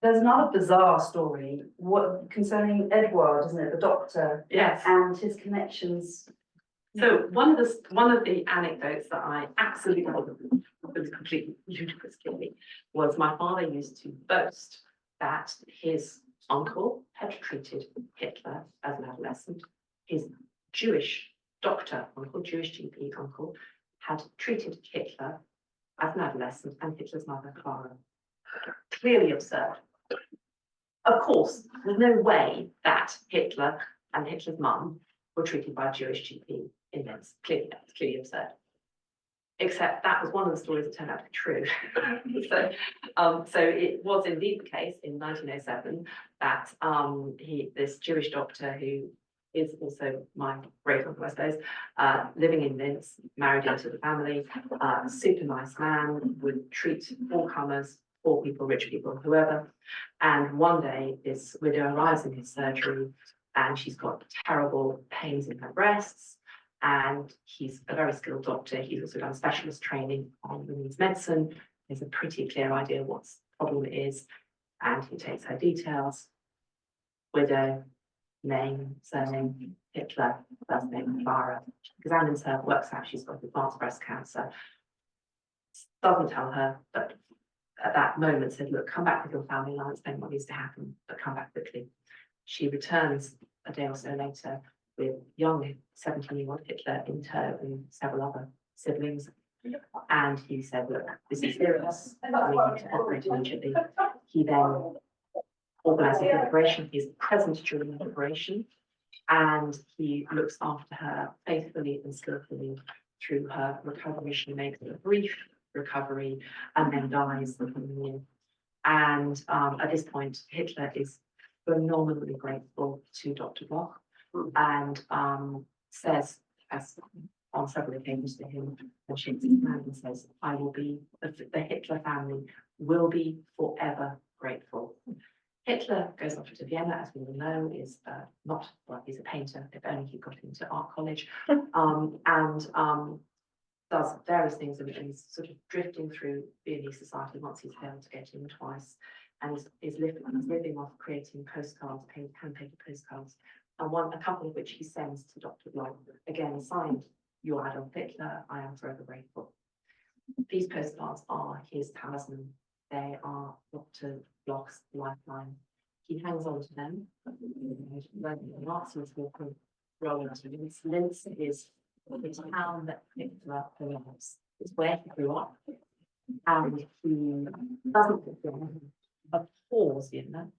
there's another bizarre story concerning Edward, isn't it, the doctor? Yes. And his connections. So one of the anecdotes that I absolutely was completely ludicrous to me was my father used to boast that his uncle had treated Hitler as an adolescent. His Jewish doctor uncle, Jewish GP uncle, had treated Hitler as an adolescent, and Hitler's mother, Clara. Clearly absurd. Of course, there's no way that Hitler and Hitler's mum were treated by a Jewish GP in Linz. That's clearly absurd. Except that was one of the stories that turned out to be true. So it was indeed the case in 1907 that this Jewish doctor, who is also my great uncle, I suppose, living in Linz, married into the family, super nice man, would treat all comers, poor people, rich people, whoever. And one day this widow arrives in his surgery and she's got terrible pains in her breasts. And he's a very skilled doctor. He's also done specialist training on women's medicine. There's a pretty clear idea what's problem is, and he takes her details, widow, name, surname, Hitler, first name, Vera, examines her, works out she's got advanced breast cancer, doesn't tell her, but at that moment said, look, come back with your family, I'll explain what needs to happen, but come back quickly. She returns a day or so later with young 17-year-old Hitler in tow and several other siblings. And he said, look, this is serious, we need to operate immediately. He then organises the operation, he is present during the operation, and he looks after her faithfully and skillfully through her recovery. She makes a brief recovery and then dies the following year. And at this point, Hitler is phenomenally grateful to Dr. Bloch and says, as on several occasions to him, and shakes his hand and says, I will be, the Hitler family will be forever grateful. Hitler goes off to Vienna, as we all know, is not, well, he's a painter, if only he got into art college, and does various things, and he's sort of drifting through Viennese society once he's failed to get in twice, and is living off creating postcards, hand-painted postcards, and a couple of which he sends to Dr. Bloch, again signed, "Your Adolf Hitler, I am forever grateful." These postcards are his talisman. They are Dr. Bloch's lifeline. He hangs on to them. The Nazis will roll into Linz. Linz is the town that Hitler loves. It's where he grew up. And he doesn't abhors Vienna,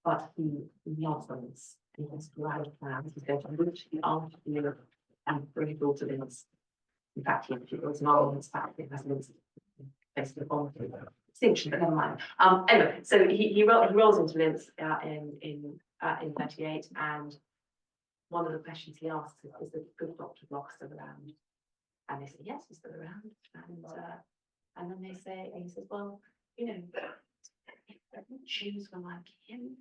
but he loves Linz. He has grand plans. He's going to reach the armed Europe and bring it all to Linz. In fact, he builds an armaments factory that has Linz basically on extinction, but never mind. Anyway, so he rolls into Linz in 38, and one of the questions he asks is the good Dr. Bloch still around? And they say, yes, he's still around. And then they say, and he says, well, you know, Jews were like him.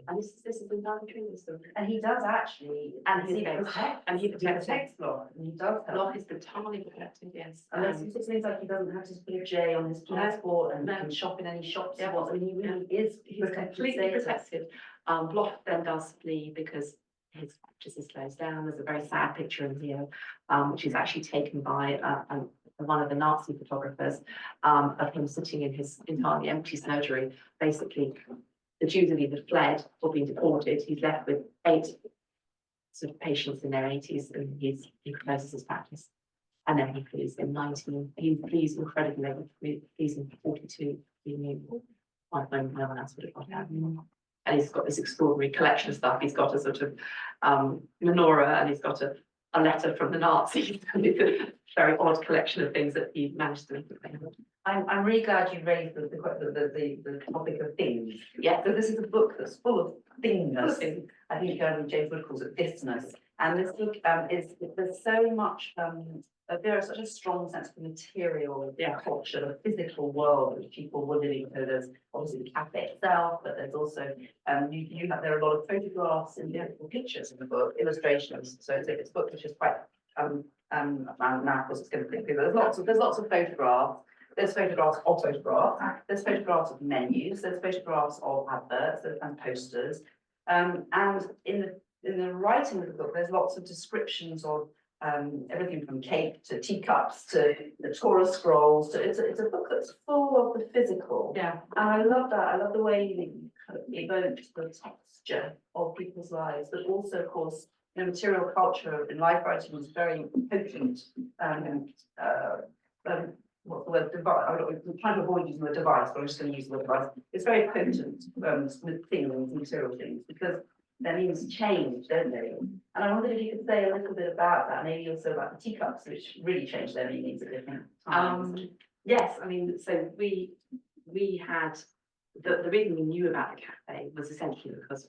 And this is the down between this story. And he does actually, And he protects Bloch, and he does help. Bloch is totally protected, yes. And it seems like he doesn't have to put a J on his passport and no. can shop in any shops he Yeah. wants. I mean, he really is. He's completely protected. Bloch then does flee because his practice slows down. There's a very sad picture in here, which is actually taken by one of the Nazi photographers of him sitting in his entirely empty surgery. Basically, the Jews have either fled or been deported. He's left with 8 sort of patients in their 80s, and he closes his practice. And then he flees in 19. He flees incredibly late. He flees in 42. He knew no one else would have got out. And he's got this extraordinary collection of stuff. He's got a sort of menorah, and he's got a letter from the Nazis. And it's a very odd collection of things that he managed to. I'm really glad you raised the topic of things. Yeah, so this is a book that's full of thingness. I think James Wood calls it thisness. And this book there's so much there is such a strong sense of the material, the culture, the physical world which people were living. So there's obviously the cafe itself, but there's also there are a lot of photographs and beautiful pictures in the book, illustrations. So it's a book which is quite now of course it's going to click through, but there's lots of photographs. There's photographs of photographs, there's photographs of menus, there's photographs of adverts and posters. And in the writing of the book, there's lots of descriptions of everything from cake to teacups to the Torah scrolls. To, it's a book that's full of the physical. Yeah. And I love that. I love the way that you kind of evoked the texture of people's lives, but also, of course, material culture in life writing is very potent. What's the word? I'm trying to avoid using the device, but I'm just going to use the word device. It's very potent with things, material things, because their meanings change, don't they? And I wondered if you could say a little bit about that, maybe also about the teacups, which really changed their meanings at different times. Yes, I mean, so we had the reason we knew about the cafe was essentially because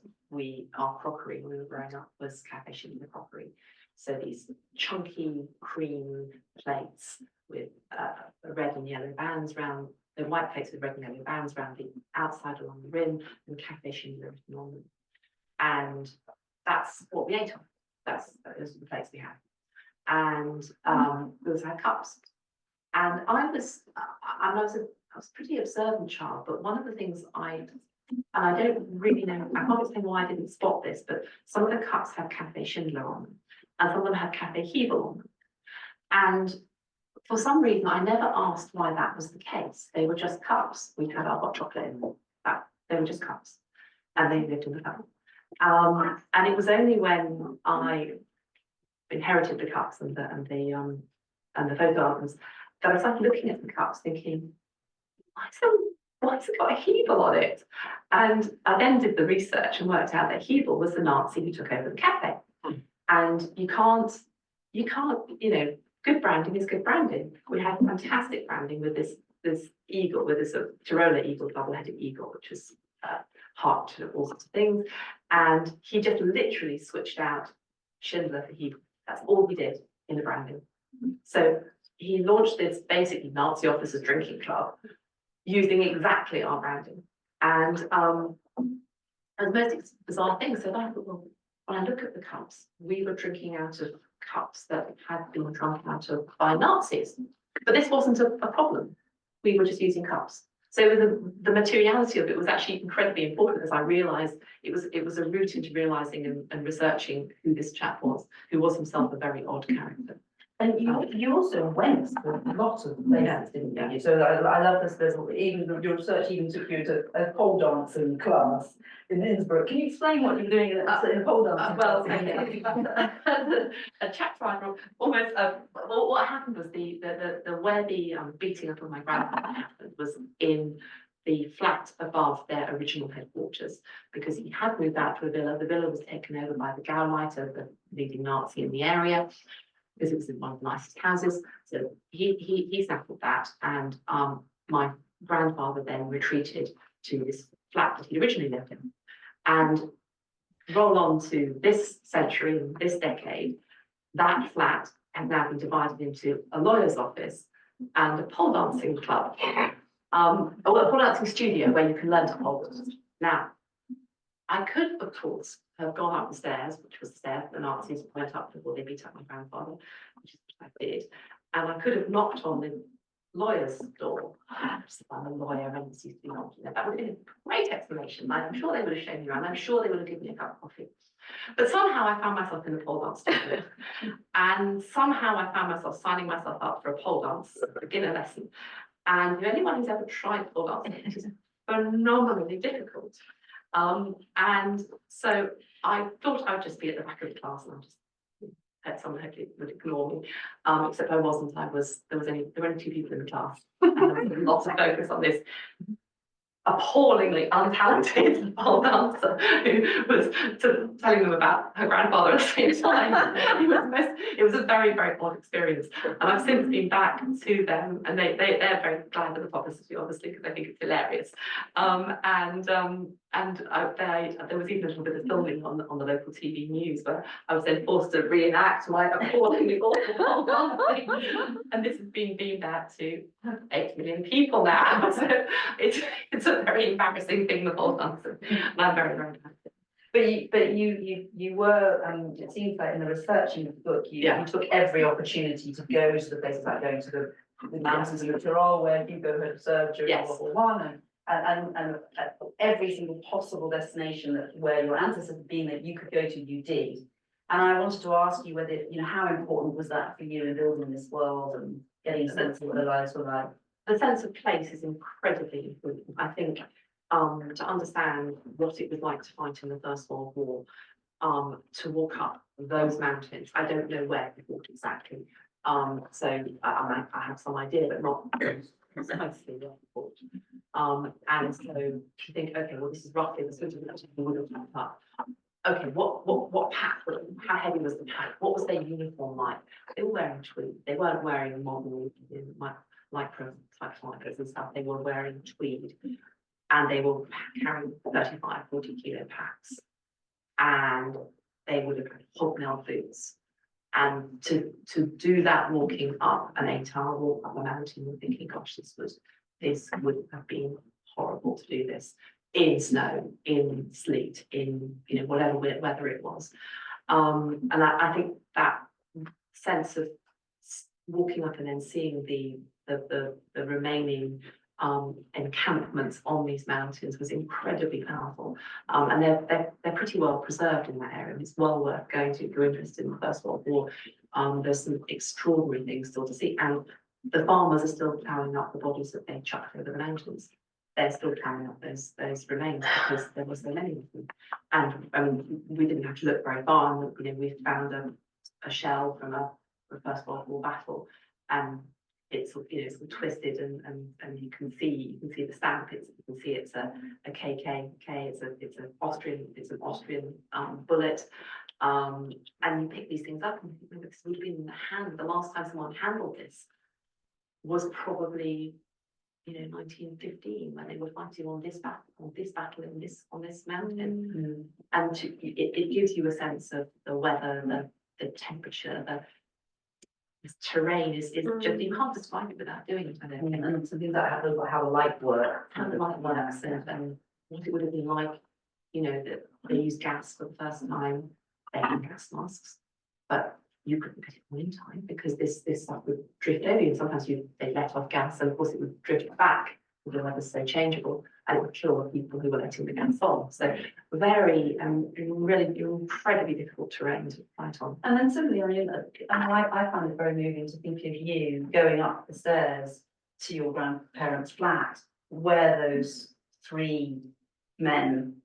our crockery when we were growing up was Cafe Schindler crockery. So these chunky cream plates with red and yellow bands around the white plates with red and yellow bands around the outside along the rim, and Cafe Schindler written on them. And that's what we ate on. Those are the plates we had. And we also had cups. And I was a pretty observant child, but one of the things and I don't really know, I can't explain why I didn't spot this, but some of the cups had Cafe Schindler on them, and some of them had Cafe Hebel on them. And for some reason, I never asked why that was the case. They were just cups. We had our hot chocolate in them. They were just cups, and they lived in the cup. And it was only when I inherited the cups and the photo albums that I started looking at the cups, thinking, why has it got a Hebel on it? And I then did the research and worked out that Hebel was the Nazi who took over the cafe. And you can't, good branding is good branding. We had fantastic branding with this eagle, with this sort of Tyroler eagle, double-headed eagle, which was heart to all sorts of things. And he just literally switched out Schindler for Hebel. That's all he did in the branding. So he launched this basically Nazi officers drinking club using exactly our branding. And the most bizarre thing, so I thought, well, when I look at the cups, we were drinking out of cups that had been drunk out of by Nazis. But this wasn't a problem. We were just using cups. So the materiality of it was actually incredibly important, as I realised it was a route into realising and researching who this chap was, who was himself a very odd character. And you also went to a lot of places, didn't you? So I love this. There's even your research even took you to a pole dancing class in Innsbruck. Can you explain what you were doing in a pole dancing Well, class? a chapter I wrote almost. What happened was where the beating up of my grandfather happened was in the flat above their original headquarters, because he had moved out to a villa. The villa was taken over by the Gauleiter, the leading Nazi in the area, because it was in one of the nicest houses. So he settled that, and my grandfather then retreated to this flat that he originally lived in. And roll on to this century, this decade, that flat has now been divided into a lawyer's office and a pole dancing club, or a pole dancing studio where you can learn to pole dance. Now, I could, of course, have gone up the stairs, which was the stairs the Nazis went up before they beat up my grandfather, which is what I did. And I could have knocked on the lawyer's door. I'm a lawyer, and this used to be knocking. That would have been a great explanation. I'm sure they would have shown me around. I'm sure they would have given me a cup of coffee. But somehow I found myself in the pole dance studio. And somehow I found myself signing myself up for a pole dance beginner lesson. And if anyone who's ever tried pole dancing, it is phenomenally difficult. And so I thought I would just be at the back of the class, and I just had someone hopefully would ignore me. Except I wasn't. There were only 2 people in the class, and there was lots of focus on this appallingly untalented pole dancer who was telling them about her grandfather at the same time. It was a very, very odd experience. And I've since been back to them, and they're very glad of the publicity, obviously, because I think it's hilarious. There was even a little bit of filming on the local TV news, where I was then forced to reenact my appallingly awful pole dancing. And this has been beamed out to 8 million people now. So it's a very embarrassing thing, the pole dancing. And I'm very, very glad. But you were, it seems like in the research in the book, you took every opportunity to go to the places, like going to the mountains of the Tyrol, where Hugo had served during World War One, and every single possible destination where your ancestors had been that you could go to, you did. And I wanted to ask you whether, how important was that for you in building this world and getting a sense of what their lives were like? The sense of place is incredibly important. I think to understand what it was like to fight in the First World War, to walk up those mountains. I don't know where we walked exactly. So I have some idea, but not precisely where we walked. And so to think, okay, well, this is roughly the sort of mountain we would have walked up. Okay, what pack? How heavy was the pack? What was their uniform like? They were wearing tweed. They weren't wearing modern micro type fibers and stuff. They were wearing tweed, and they were carrying 35, 40 kilo packs, and they would have had hobnail boots. And to do that walking up an 8-hour walk up a mountain, you're thinking, gosh, this would have been horrible to do this in snow, in sleet, in whatever weather it was. And I think that sense of walking up and then seeing the the remaining encampments on these mountains was incredibly powerful. And they're pretty well preserved in that area. It's well worth going to if you're interested in the First World War. There's some extraordinary things still to see, and the farmers are still ploughing up the bodies that they chucked over the mountains. They're still ploughing up those remains because there was so many of them. And I mean, we didn't have to look very far. And, you know, we found a shell from a First World War battle, and it's, you know, it's twisted, and you can see the stamp. You can see it's a KKK. It's an Austrian bullet. And you pick these things up, and you think, this would have been in the hand. The last time someone handled this was probably, you know, 1915, when they were fighting on this battle on this mountain. And it gives you a sense of the weather, the temperature, this terrain is just, you can't describe it without doing it, I don't think. And something that how the light works. How the light works, and what it would have been like, you know, that they used gas for the first time. They had gas masks, but you couldn't get it on in time because this stuff would drift over you, and sometimes they let off gas, and of course it would drift back. The weather's so changeable, and it would kill the people who were letting the gas on. So very really incredibly difficult terrain to fight on. And then similarly, I found it very moving to think of you going up the stairs to your grandparents' flat, where those three men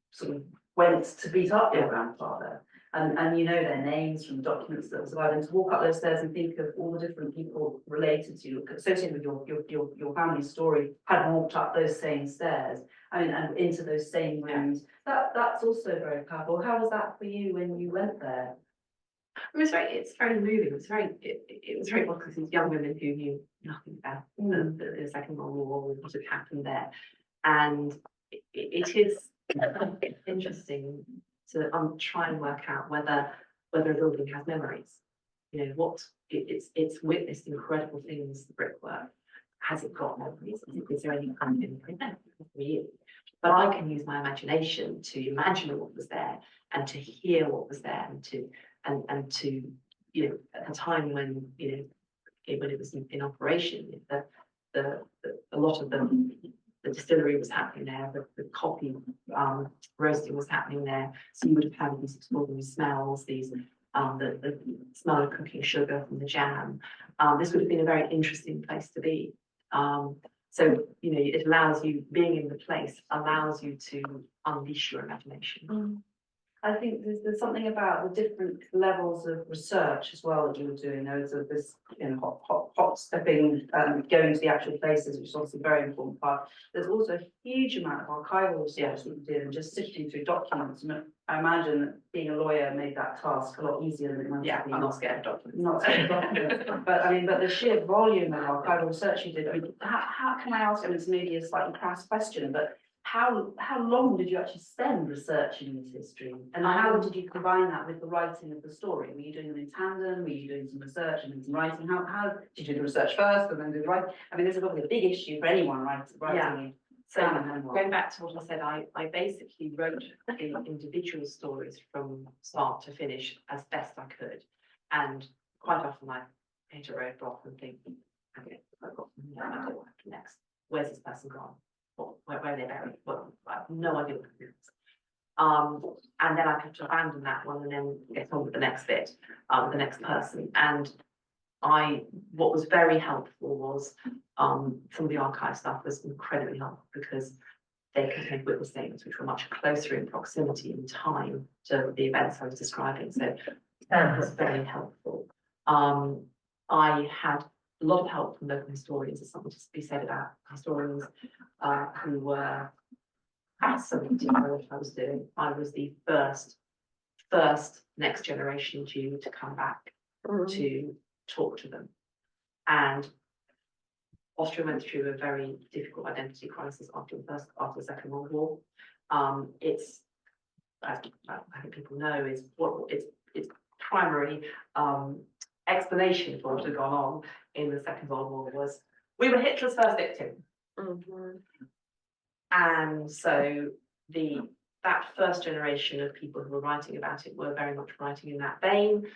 sort of went to beat up your grandfather. And you know their names from documents that survived, and to walk up those stairs and think of all the different people related to you, associated with your family's story, had walked up those same stairs, I mean, and into those same rooms. That's also very powerful. How was that for you when you went there? It's very moving. It was very well, because these young women who knew nothing about the Second World War or what had happened there, and it is interesting to try and work out whether a building has memories. You know, what it's witnessed incredible things, the brickwork. Has it got memories? Is there any kind of memory for you? But I can use my imagination to imagine what was there, and to hear what was there, and to you know, at a time when, you know, when it was in operation, a lot of the distillery was happening there, the coffee roasting was happening there. So you would have had these extraordinary smells, the smell of cooking sugar from the jam. This would have been a very interesting place to be. So, you know, it allows you, being in the place allows you to unleash your imagination. I think there's something about the different levels of research as well that you were doing. There was this, you know, hot stepping, going to the actual places, which is obviously a very important part. There's also a huge amount of archival research that you did, and just sifting through documents. And I imagine that being a lawyer made that task a lot easier than it might have been. I'm not scared of documents. Not scared of documents. But I mean, but the sheer volume of archival research you did. I mean, how can I ask? I mean, it's maybe a slightly crass question, but how long did you actually spend researching this history, and how did you combine that with the writing of the story? Were you doing them in tandem? Were you doing some research and then some writing? How did you do the research first and then do the writing? I mean, this is probably a big issue for anyone writing. Yeah. So going back to what I said, I basically wrote the individual stories from start to finish as best I could, and quite often I hit a roadblock and think, okay, I've got I don't know what happened next. Where's this person gone? Where are they buried? Well, I have no idea what it is. And then I have to abandon that one and then get on with the next bit, the next person. And what was very helpful was some of the archive stuff was incredibly helpful, because they contained witness statements which were much closer in proximity in time to the events I was describing. So that was very helpful. I had a lot of help from local historians. There's something to be said about historians who were fascinated by what I was doing. I was the first next generation Jew to come back to talk to them. And Austria went through a very difficult identity crisis after the Second World War. It's, as I think people know, is what its primary explanation for what had gone on in the Second World War was, we were Hitler's first victim. And so that first generation of people who were writing about it were very much writing in that vein.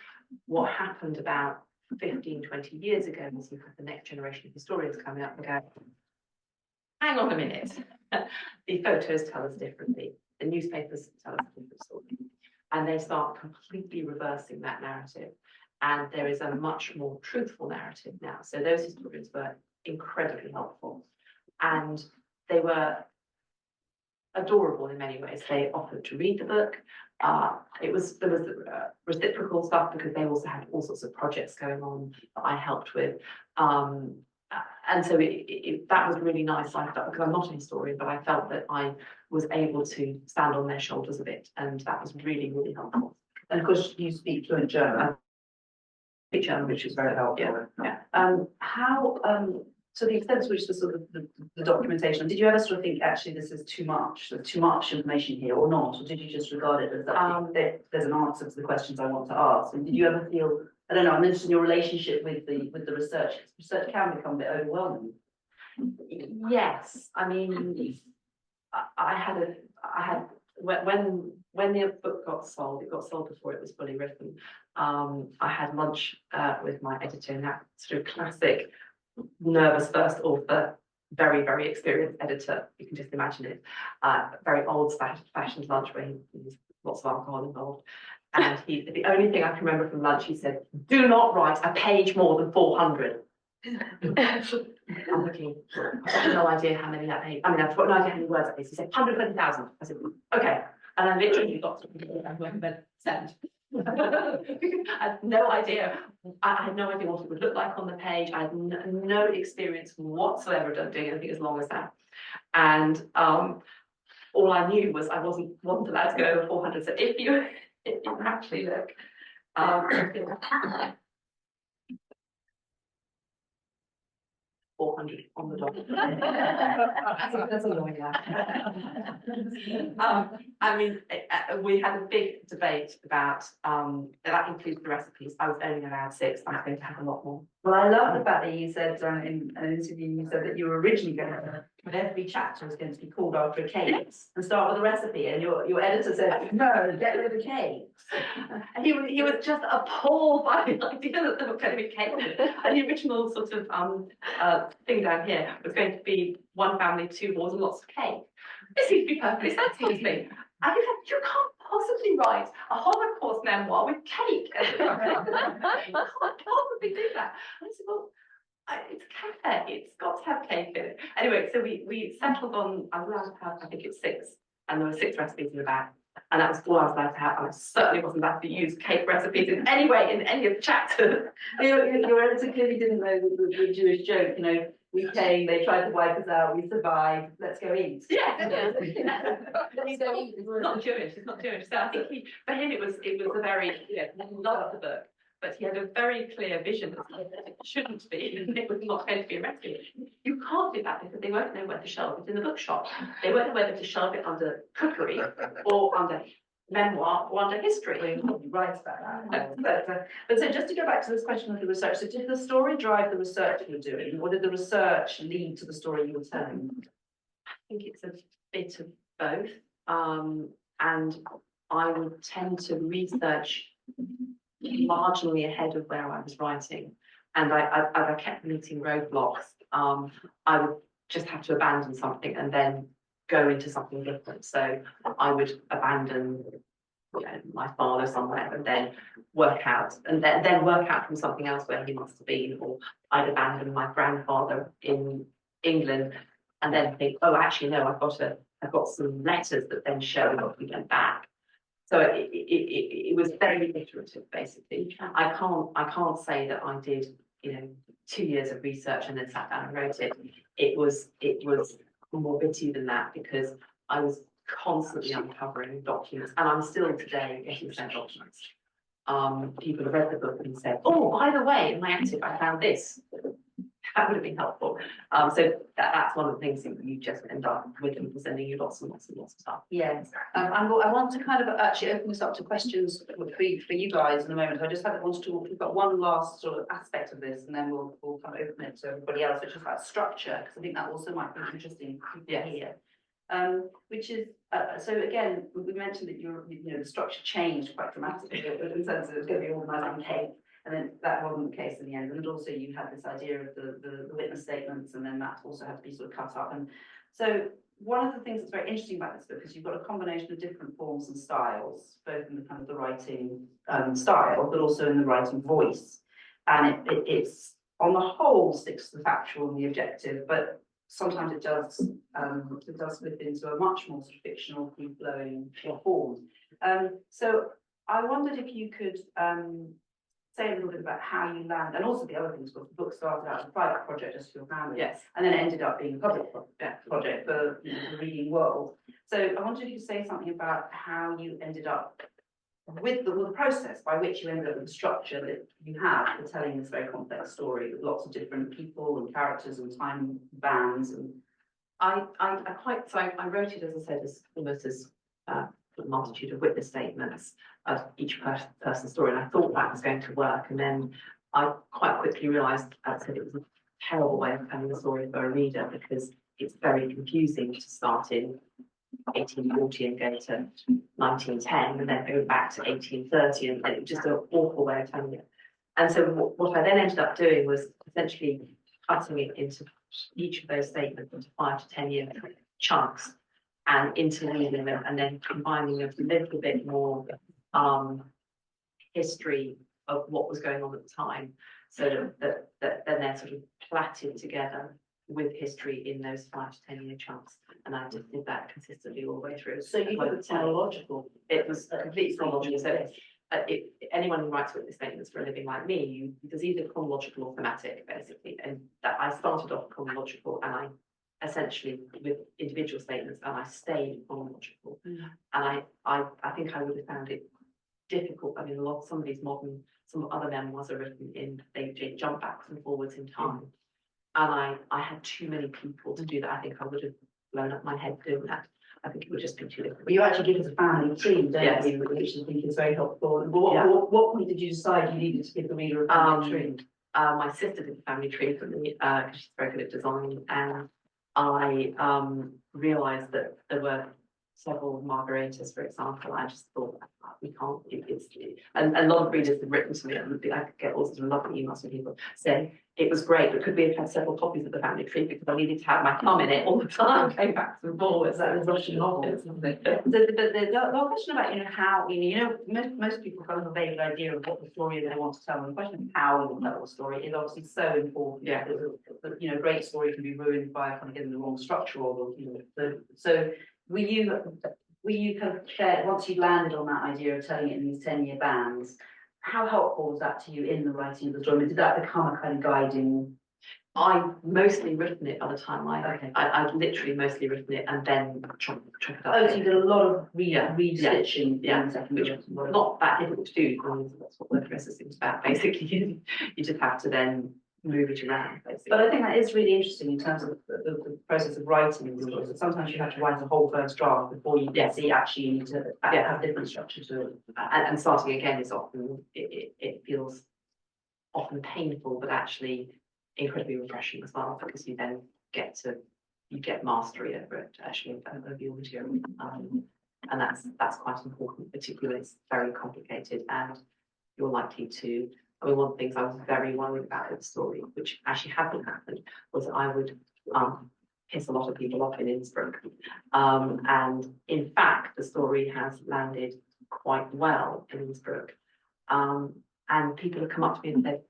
What happened about 15, 20 years ago, as you have the next generation of historians coming up and go, hang on a minute, the photos tell us differently, the newspapers tell us a different story, and they start completely reversing that narrative. And there is a much more truthful narrative now. So those historians were incredibly helpful, and they were adorable in many ways. They offered to read the book. There was reciprocal stuff because they also had all sorts of projects going on that I helped with. And so that was really nice. I felt, because I'm not a historian, but I felt that I was able to stand on their shoulders a bit, and that was really, really helpful. And of course, you speak fluent German. Speak German, Which is very helpful. Yeah. So the extent to which the sort of the documentation, did you ever sort of think actually this is too much information here or not? Or did you just regard it as that there's an answer to the questions I want to ask? And did you ever feel, I don't know, I'm interested in your relationship with the research. Research can become a bit overwhelming. Yes, I mean, I had when the book got sold, it got sold before it was fully written. I had lunch with my editor, and that sort of classic nervous first author, very, very experienced editor. You can just imagine it. Very old-fashioned lunch where there's lots of alcohol involved. And the only thing I can remember from lunch, he said, "Do not write a page more than 400. I'm looking, I've got no idea how many that page. I mean, I've got no idea how many words that is. He said 120,000. I said, okay. And I literally got to send. I had no idea. I had no idea what it would look like on the page. I had no experience whatsoever doing anything as long as that. And all I knew was I wasn't allowed to go over 400. So if you actually look, 400 on the dot. That's annoying. I mean, we had a big debate about that includes the recipes. I was only allowed 6. I'm going to have a lot more. Well, I love the fact that you said in an interview, you said that you were originally going to, every chapter was going to be called after a cake and start with a recipe, and your editor said, no, get rid of the cake. And he was just appalled by the idea that there was going to be cake. And the original sort of thing down here was going to be one family, 2 wars, and lots of cake. This seems to be perfectly sensible to me. And he said, you can't possibly write a Holocaust memoir with cake. You can't possibly do that. And I said, well, it's cake. It's got to have cake in it. Anyway, so we settled on, I was allowed to have, I think it's 6, and there were 6 recipes in the bag. And that was all I was allowed to have, and I certainly wasn't allowed to use cake recipes in any way in any of the chapters. Your editor clearly didn't know the Jewish joke, you know, we came, they tried to wipe us out, we survived, let's go eat. Yeah. He's not Jewish, he's not Jewish. So I think for him it was a very, he loved the book, but he had a very clear vision that it shouldn't be, and it was not going to be a recipe. You can't do that because they won't know where to shelve it in the bookshop. They won't know whether to shelve it under cookery or under memoir or under history. Nobody writes about that. But so just to go back to this question of the research, so did the story drive the research you were doing, or did the research lead to the story you were telling? I think it's a bit of both. And I would tend to research marginally ahead of where I was writing. And as I kept meeting roadblocks, I would just have to abandon something and then go into something different. So I would abandon my father somewhere and then work out, and then work out from something else where he must have been, or I'd abandon my grandfather in England and then think, oh, actually, no, I've got some letters that then show that we went back. So it was very iterative, basically. I can't say that I did, 2 years of research and then sat down and wrote it. It was more bitty than that, because I was constantly uncovering documents, and I'm still today getting sent documents. People have read the book and said, oh, by the way, in my attic I found this. That would have been helpful. So that's one of the things that you just end up with them sending you lots and lots and lots of stuff. Yes, I want to kind of actually open this up to questions for you guys in a moment. I just want to talk, we've got one last sort of aspect of this, and then we'll kind of open it to everybody else, which is about structure, because I think that also might be interesting to hear. Which is, so again, we mentioned that the structure changed quite dramatically in the sense that it was going to be organised on cake. And then that wasn't the case in the end. And also you had this idea of the witness statements, and then that also had to be sort of cut up. And so one of the things that's very interesting about this book is you've got a combination of different forms and styles, both in the kind of the writing style, but also in the writing voice. And it's on the whole sticks to the factual and the objective, but sometimes it does slip into a much more sort of fictional, free-flowing form. So I wondered if you could say a little bit about how you land, and also the other things, because the book started out as a private project just for your family, Yes. and then it ended up being a public project for the reading world. So I wondered if you could say something about how you ended up with the process by which you ended up with the structure that you have for telling this very complex story with lots of different people and characters and time bands. And I wrote it, as I said, as almost as a multitude of witness statements of each person's story, and I thought that was going to work. And then I quite quickly realised, as I said, it was a terrible way of telling the story for a reader, because it's very confusing to start in 1840 and go to 1910 and then go back to 1830, and it was just an awful way of telling it. And so what I then ended up doing was essentially cutting it into each of those statements into 5 to 10 year chunks and interleaving them, and then combining them with a little bit more history of what was going on at the time, so that then they're sort of plaited together with history in those 5 to 10 year chunks. And I just did that consistently all the way through. so you did it chronological. It was completely chronological. So anyone who writes witness statements for a living like me, there's either chronological or thematic, basically. And that I started off chronological, and I essentially with individual statements, and I stayed chronological. And I think I would have found it difficult. I mean, some other memoirs are written in, they jump backwards and forwards in time. And I had too many people to do that. I think I would have blown up my head doing that. I think it would just be too difficult. Well, you actually give us a family tree, don't Yes. you, which I think is very helpful. But Yeah. what point did you decide you needed to give the reader a family tree? My sister did the family tree for me, because she's very good at design, and I realised that there were several margaritas, for example. I just thought, we can't do this. And a lot of readers have written to me, and I could get all sorts of lovely emails from people saying it was great, but could we have had several copies of the family tree, because I needed to have my thumb in it all the time, going back and forwards. That was Russian novels, isn't it? The question about, how, most people have a vague idea of what the story they want to tell, and the question of how you tell the story is obviously so important. Yeah. A great story can be ruined by kind of getting the wrong structure, or, so were you kind of shared, once you landed on that idea of telling it in these 10 year bands, how helpful was that to you in the writing of the story? Did that become a kind of guiding? I mostly written it by the time Okay. I'd literally mostly written it and then chop it up. Oh, so you did a lot of Yeah. re-stitching. Yeah. in the second Which draft. not that difficult to do, because that's what word processing is about, basically. You just have to then move it around, basically. But I think that is really interesting in terms of the process of writing these stories. Sometimes you have to write a whole first draft before you Yes. see actually you need to have different structure to it. And starting again is often, it feels often painful, but actually incredibly refreshing as well, because you then get mastery over it, actually, over your material. And that's quite important, particularly when it's very complicated and you're likely to. I mean, one of the things I was very worried about with the story, which actually hadn't happened, was that I would piss a lot of people off in Innsbruck. And in fact, the story has landed quite well in Innsbruck. And people have come up to me and said,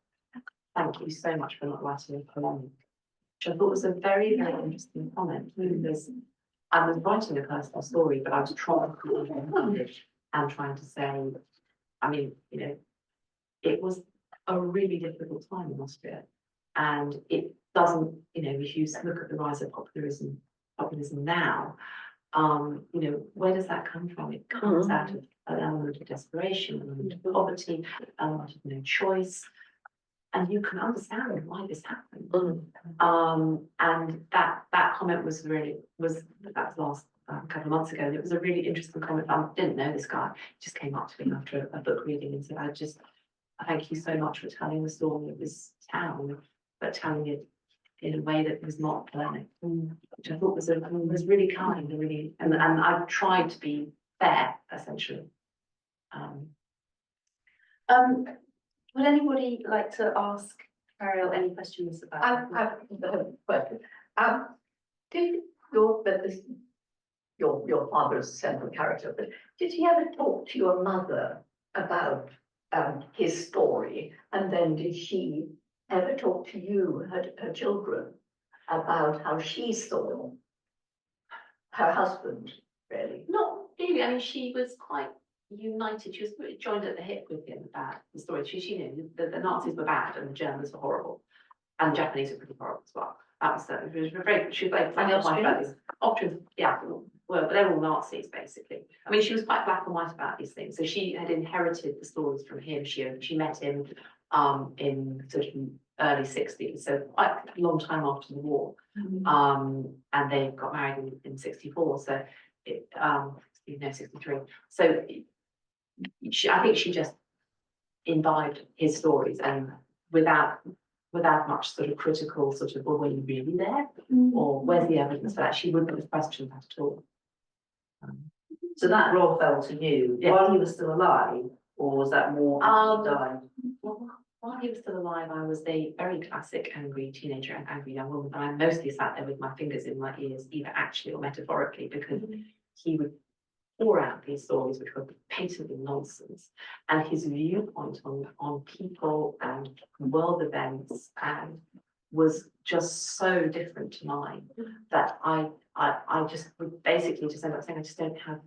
"Thank you so much for not writing a poem," which I thought was a very, very interesting comment, because I was writing a personal story, but I was trying to be English and trying to say, I mean, it was a really difficult time in Austria, and it doesn't, if you look at the rise of populism now, where does that come from? It comes out of an element of desperation, an element of poverty, an element of no choice, and you can understand why this happened. And that comment was that was last couple of months ago, and it was a really interesting comment. I didn't know this guy; he just came up to me after a book reading and said, "Thank you so much for telling the story of this town, but telling it in a way that was not polemic," which I thought was really kind, and I tried to be fair, essentially. Would anybody like to ask Meriel any questions about? Did your father's central character, but did he ever talk to your mother about his story? And then did she ever talk to you, her children, about how she saw her husband, really? Not really. I mean, she was quite united. She was really joined at the hip with him about the story. She knew that the Nazis were bad and the Germans were horrible, and the Japanese were pretty horrible as well. That was she was very black and white about this. Austrians, yeah, well, but they were all Nazis basically. I mean, she was quite black and white about these things. So she had inherited the stories from him. She met him in sort of early 60s, so quite a long time after the war. And they got married in 64. So it 63. So I think she just imbibed his stories, and without much sort of critical sort of, well, were you really there? Or where's the evidence for that? She wouldn't have questioned that at all. So that role fell to you while he was still alive, or was that more after he died? Well, while he was still alive, I was a very classic angry teenager and angry young woman. And I mostly sat there with my fingers in my ears, either actually or metaphorically, because he would pour out these stories which were patently nonsense, and his viewpoint on people and world events and was just so different to mine that I just would basically just end up saying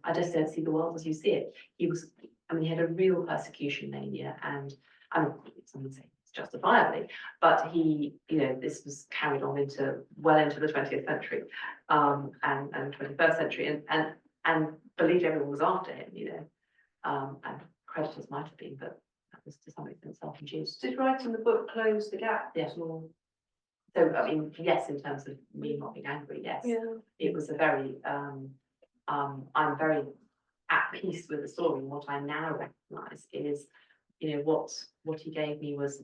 I just don't see the world as you see it. He had a real persecution mania, and some would say it's justifiably, but this was carried on well into the 20th century and 21st century, and believed everyone was after him, and creditors might have been, but that was to some extent self-induced. Did writing the book close the gap? Yes. So, I mean, yes, in terms of me not being angry, yes. Yeah. It was a very, I'm very at peace with the story. And what I now recognise is, what he gave me was,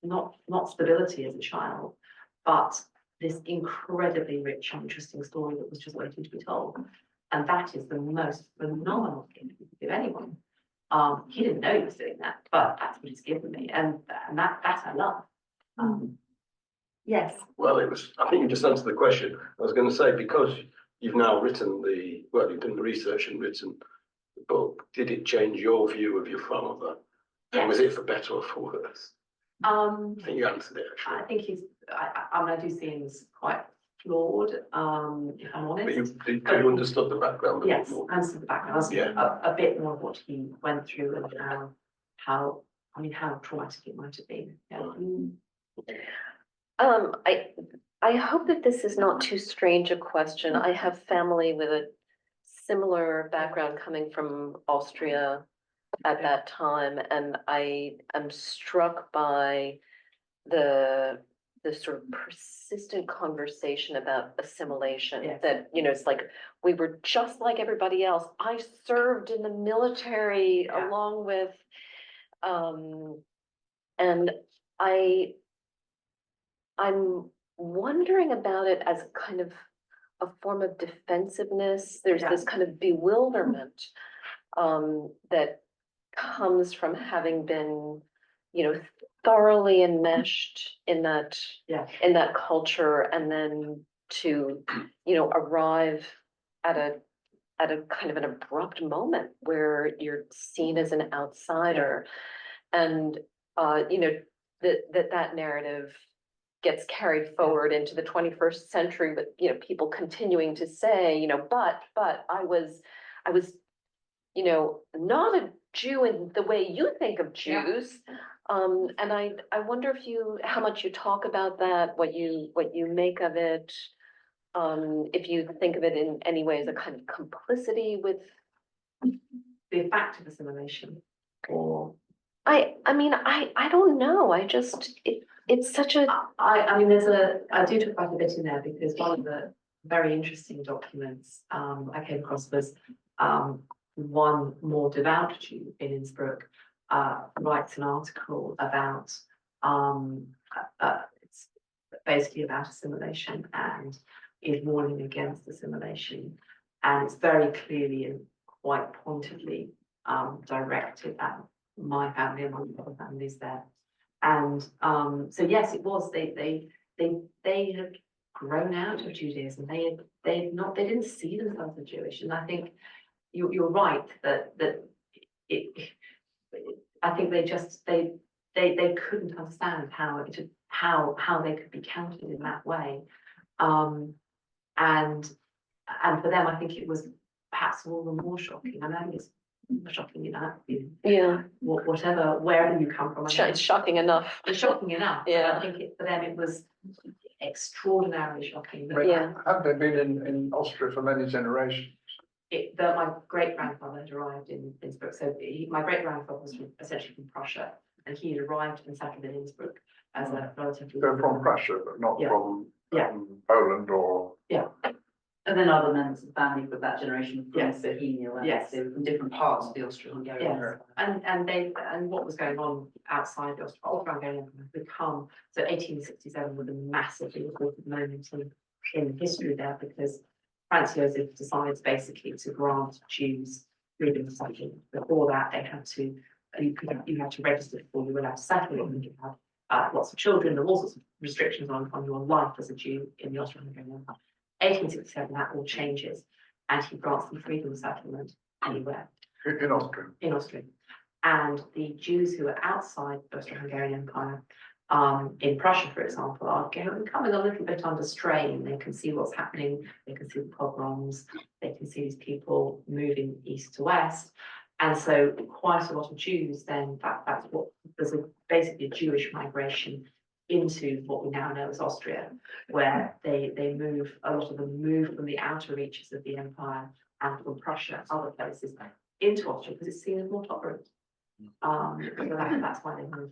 not stability as a child, but this incredibly rich and interesting story that was just waiting to be told. And that is the most phenomenal thing you can do anyone. He didn't know he was doing that, but that's what he's given me, and that I love. Yes. Well, I think you just answered the question. I was going to say, because you've now written you've done the research and written the book, did it change your view of your father? Yes. And was it for better or for worse? I think you answered it, actually. I think I do see him as quite flawed, if I'm honest. But you understood the background. Yes, I understood the background. A bit more of what he went through and how traumatic it might have been. Yeah. I hope that this is not too strange a question. I have family with a similar background coming from Austria at that time, and I am struck by the sort of persistent conversation about assimilation. Yes. That, it's like we were just like everybody else. I served in the military along with, and I'm wondering about it as kind of a form of defensiveness. There's this kind of bewilderment that comes from having been, thoroughly enmeshed in that culture, and then to, arrive at a kind of an abrupt moment where you're seen as an outsider, and that narrative gets carried forward into the 21st century with, people continuing to say, but I was, not a Jew in the way you think of Jews. And I wonder how much you talk about that, what you make of it, if you think of it in any way as a kind of complicity with the fact of assimilation, or I don't know. It's such a. I mean, I do talk quite a bit in there, because one of the very interesting documents I came across was one more devout Jew in Innsbruck writes an article about it's basically about assimilation, and is warning against assimilation, and it's very clearly and quite pointedly directed at my family and my other families there. And so yes, it was, they had grown out of Judaism. They didn't see themselves as Jewish. And I think you're right that I think they couldn't understand how they could be counted in that way. And for them, I think it was perhaps all the more shocking. And I think it's shocking enough. Yeah. Whatever, wherever you come from. It's shocking enough. It's shocking enough. Yeah. I think for them it was extraordinarily shocking. Yeah. Have they been in Austria for many generations? My great grandfather had arrived in Innsbruck. So my great grandfather was essentially from Prussia, and he had arrived and settled in Innsbruck as a relatively. They're from Prussia, but not from Poland or. And then other members of the family from that generation from Yes. Bohemia, where Yes. they were from different parts of the Austro-Hungarian. Yes, and what was going on outside the Austro-Hungarian Empire had become, so 1867 was a massively important moment in history there, because Franz Josef decides basically to grant Jews freedom of settlement. Before that, they had to, you had to register before you were allowed to settle, and you had lots of children, and all sorts of restrictions on your life as a Jew in the Austro-Hungarian Empire. 1867, that all changes, and he grants them freedom of settlement anywhere. In Austria. In Austria. And the Jews who are outside the Austro-Hungarian Empire, in Prussia, for example, are coming a little bit under strain. They can see what's happening, they can see the pogroms, they can see these people moving east to west. And so quite a lot of Jews then, that's what, there's basically a Jewish migration into what we now know as Austria, where they move, a lot of them move from the outer reaches of the empire and from Prussia, other places, into Austria, because it's seen as more tolerant. So that's why they move.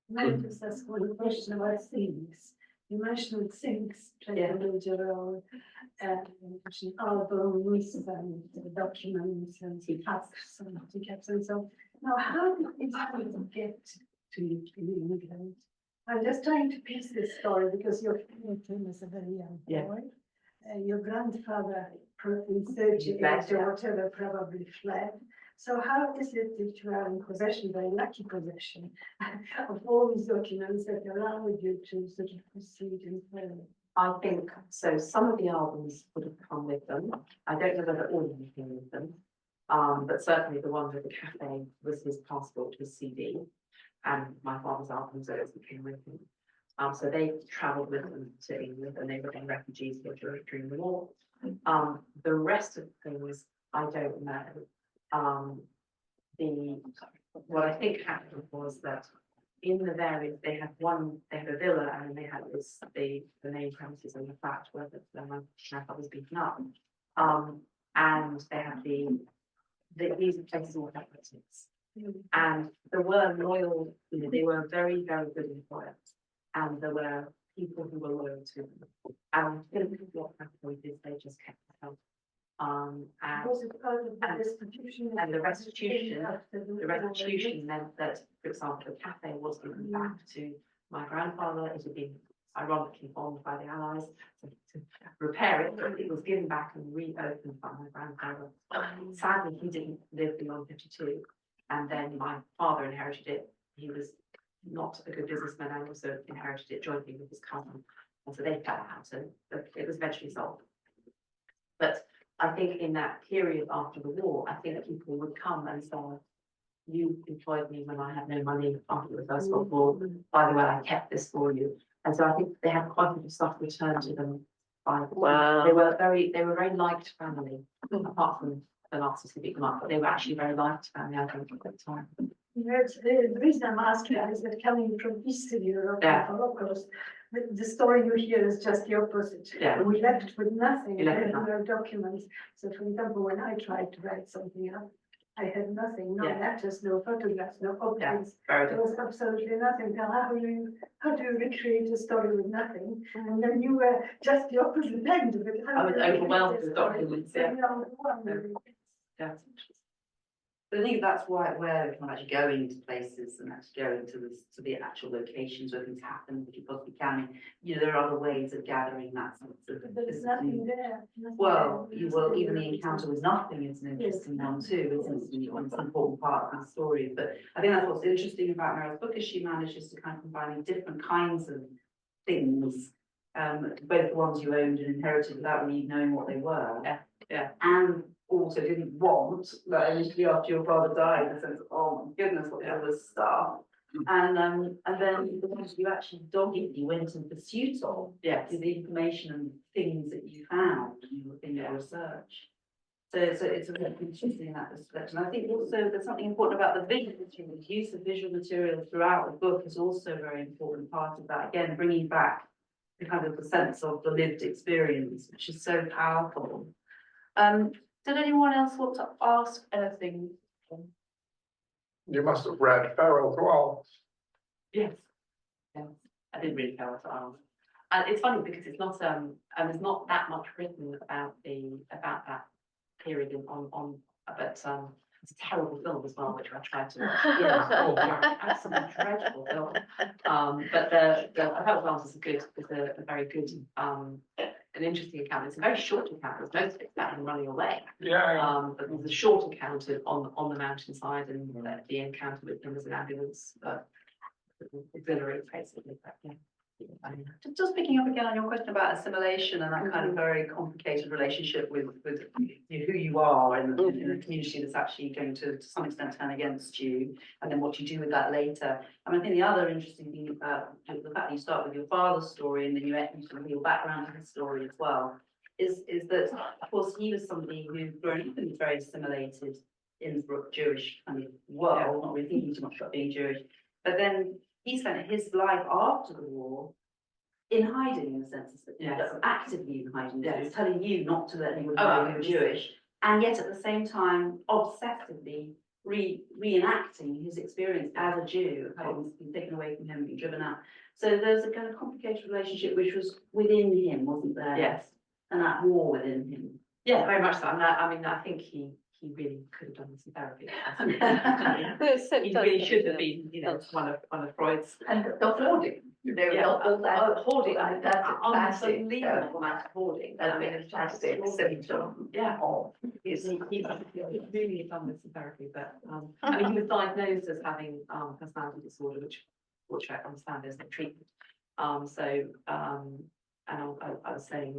May I just ask one question about things? You mentioned things playing a major role, you mentioned albums and documents and tasks and tickets and so on. Now, how did it get to England? I'm just trying to piece this story because you're came as a very young boy. Your grandfather in 38 or whatever probably fled. So how is it that you are in possession, very lucky possession, of all these documents that allow you to sort of proceed in further? I think so. Some of the albums would have come with them. I don't know whether all of them came with them, but certainly the one with the cafe was his passport, his CD, and my father's albums that came with him. So they travelled with them to England, and they were then refugees here during the war. The rest of the things I don't know. What I think happened was that in the various, they had a villa, and then they had the main premises and the flat where my grandfather was beaten up. And they had these places all had residents. And there were loyal, they were very, very good employers, and there were people who were loyal to them. And I think what happened is they just kept it up. And Was it part of the restitution? the restitution meant that, for example, the cafe was given back to my grandfather. It had been ironically bombed by the Allies, so to repair it, but it was given back and reopened by my grandfather. Sadly, he didn't live beyond 52, and then my father inherited it. He was not a good businessman and also inherited it jointly with his cousin, and so they fell out, and it was eventually sold. But I think in that period after the war, I think people would come and say, you employed me when I had no money after the First World War. By the way, I kept this for you. And so I think they had quite a bit of stuff returned to them. Wow. They were very liked family, apart from the Nazis who beat them up, but they were actually very liked family, I think, at the time. The reason I'm asking is that coming from Eastern Europe, Yeah. Holocaust, the story you hear is just the opposite. Yeah. We left with nothing, You left we with had no documents. So for example, when I tried to write something up, I had nothing, no Yeah. letters, no photographs, no objects. Very There good. was absolutely nothing. Now, how do you recreate a story with nothing? And then you were just the opposite end of it. How I was do you recreate overwhelmed a with story? documents, So, yeah. you know, one, Yeah. But I think that's where we're kind of actually going to places and actually going to the actual locations where things happen, which you possibly can. You know, there are other ways of gathering that sense of. But there's nothing there. Well, you will, even the encounter with nothing is an interesting one too, isn't it? It's an important part of the story. But I think that's what's interesting about Meriel's book is she manages to kind of combine different kinds of things, both the ones you owned and inherited without really knowing what they were. Yeah. And also didn't want, like initially after your father died, in the sense of, oh my goodness, what all this stuff. And then the ones you actually doggedly went in pursuit of, Yes. is the information and things that you found in your research. So it's a really interesting in that respect. And I think also there's something important about the visual material. The use of visual material throughout the book is also a very important part of that. Again, bringing back the kind of the sense of the lived experience, which is so powerful. Did anyone else want to ask anything? You must have read Vera as well. Yes. Yes. I did read Vera as well. And it's funny because it's not there's not that much written about that period but it's a terrible film as well, which I tried to absolutely dreadful film. But the Abrams is a very good an interesting account. It's a very short account, because most of it's about him running away. Yeah. But there's a short account on the mountainside, and the encounter with him as an ambulance auxiliary, basically. But, yeah. Just picking up again on your question about assimilation and that kind of very complicated relationship with who you are in a community that's actually going to some extent turn against you, and then what you do with that later. I mean, I think the other interesting thing about the fact that you start with your father's story and then you sort of your background in his story as well, is that of course he was somebody who grown up in this very assimilated Innsbruck Jewish kind of world, not really thinking too much about being Jewish, but then he spent his life after the war in hiding, in the sense that actively in hiding, telling you not to let anyone know you were Jewish, and yet at the same time obsessively reenacting his experience as a Jew, having been taken away from him, being driven out. So there's a kind of complicated relationship which was within him, wasn't there? Yes. And that war within him. Yeah, very much so. I mean, I think he really could have done some therapy. He really should have been, one of Freud's. And the hoarding, all that. Hoarding, I mean, that's a classic. unbelievable amount of hoarding. That's a classic symptom. Yeah. Is He really done with some therapy, but I mean, he was diagnosed as having personality disorder, which I understand is no treatment. And I was saying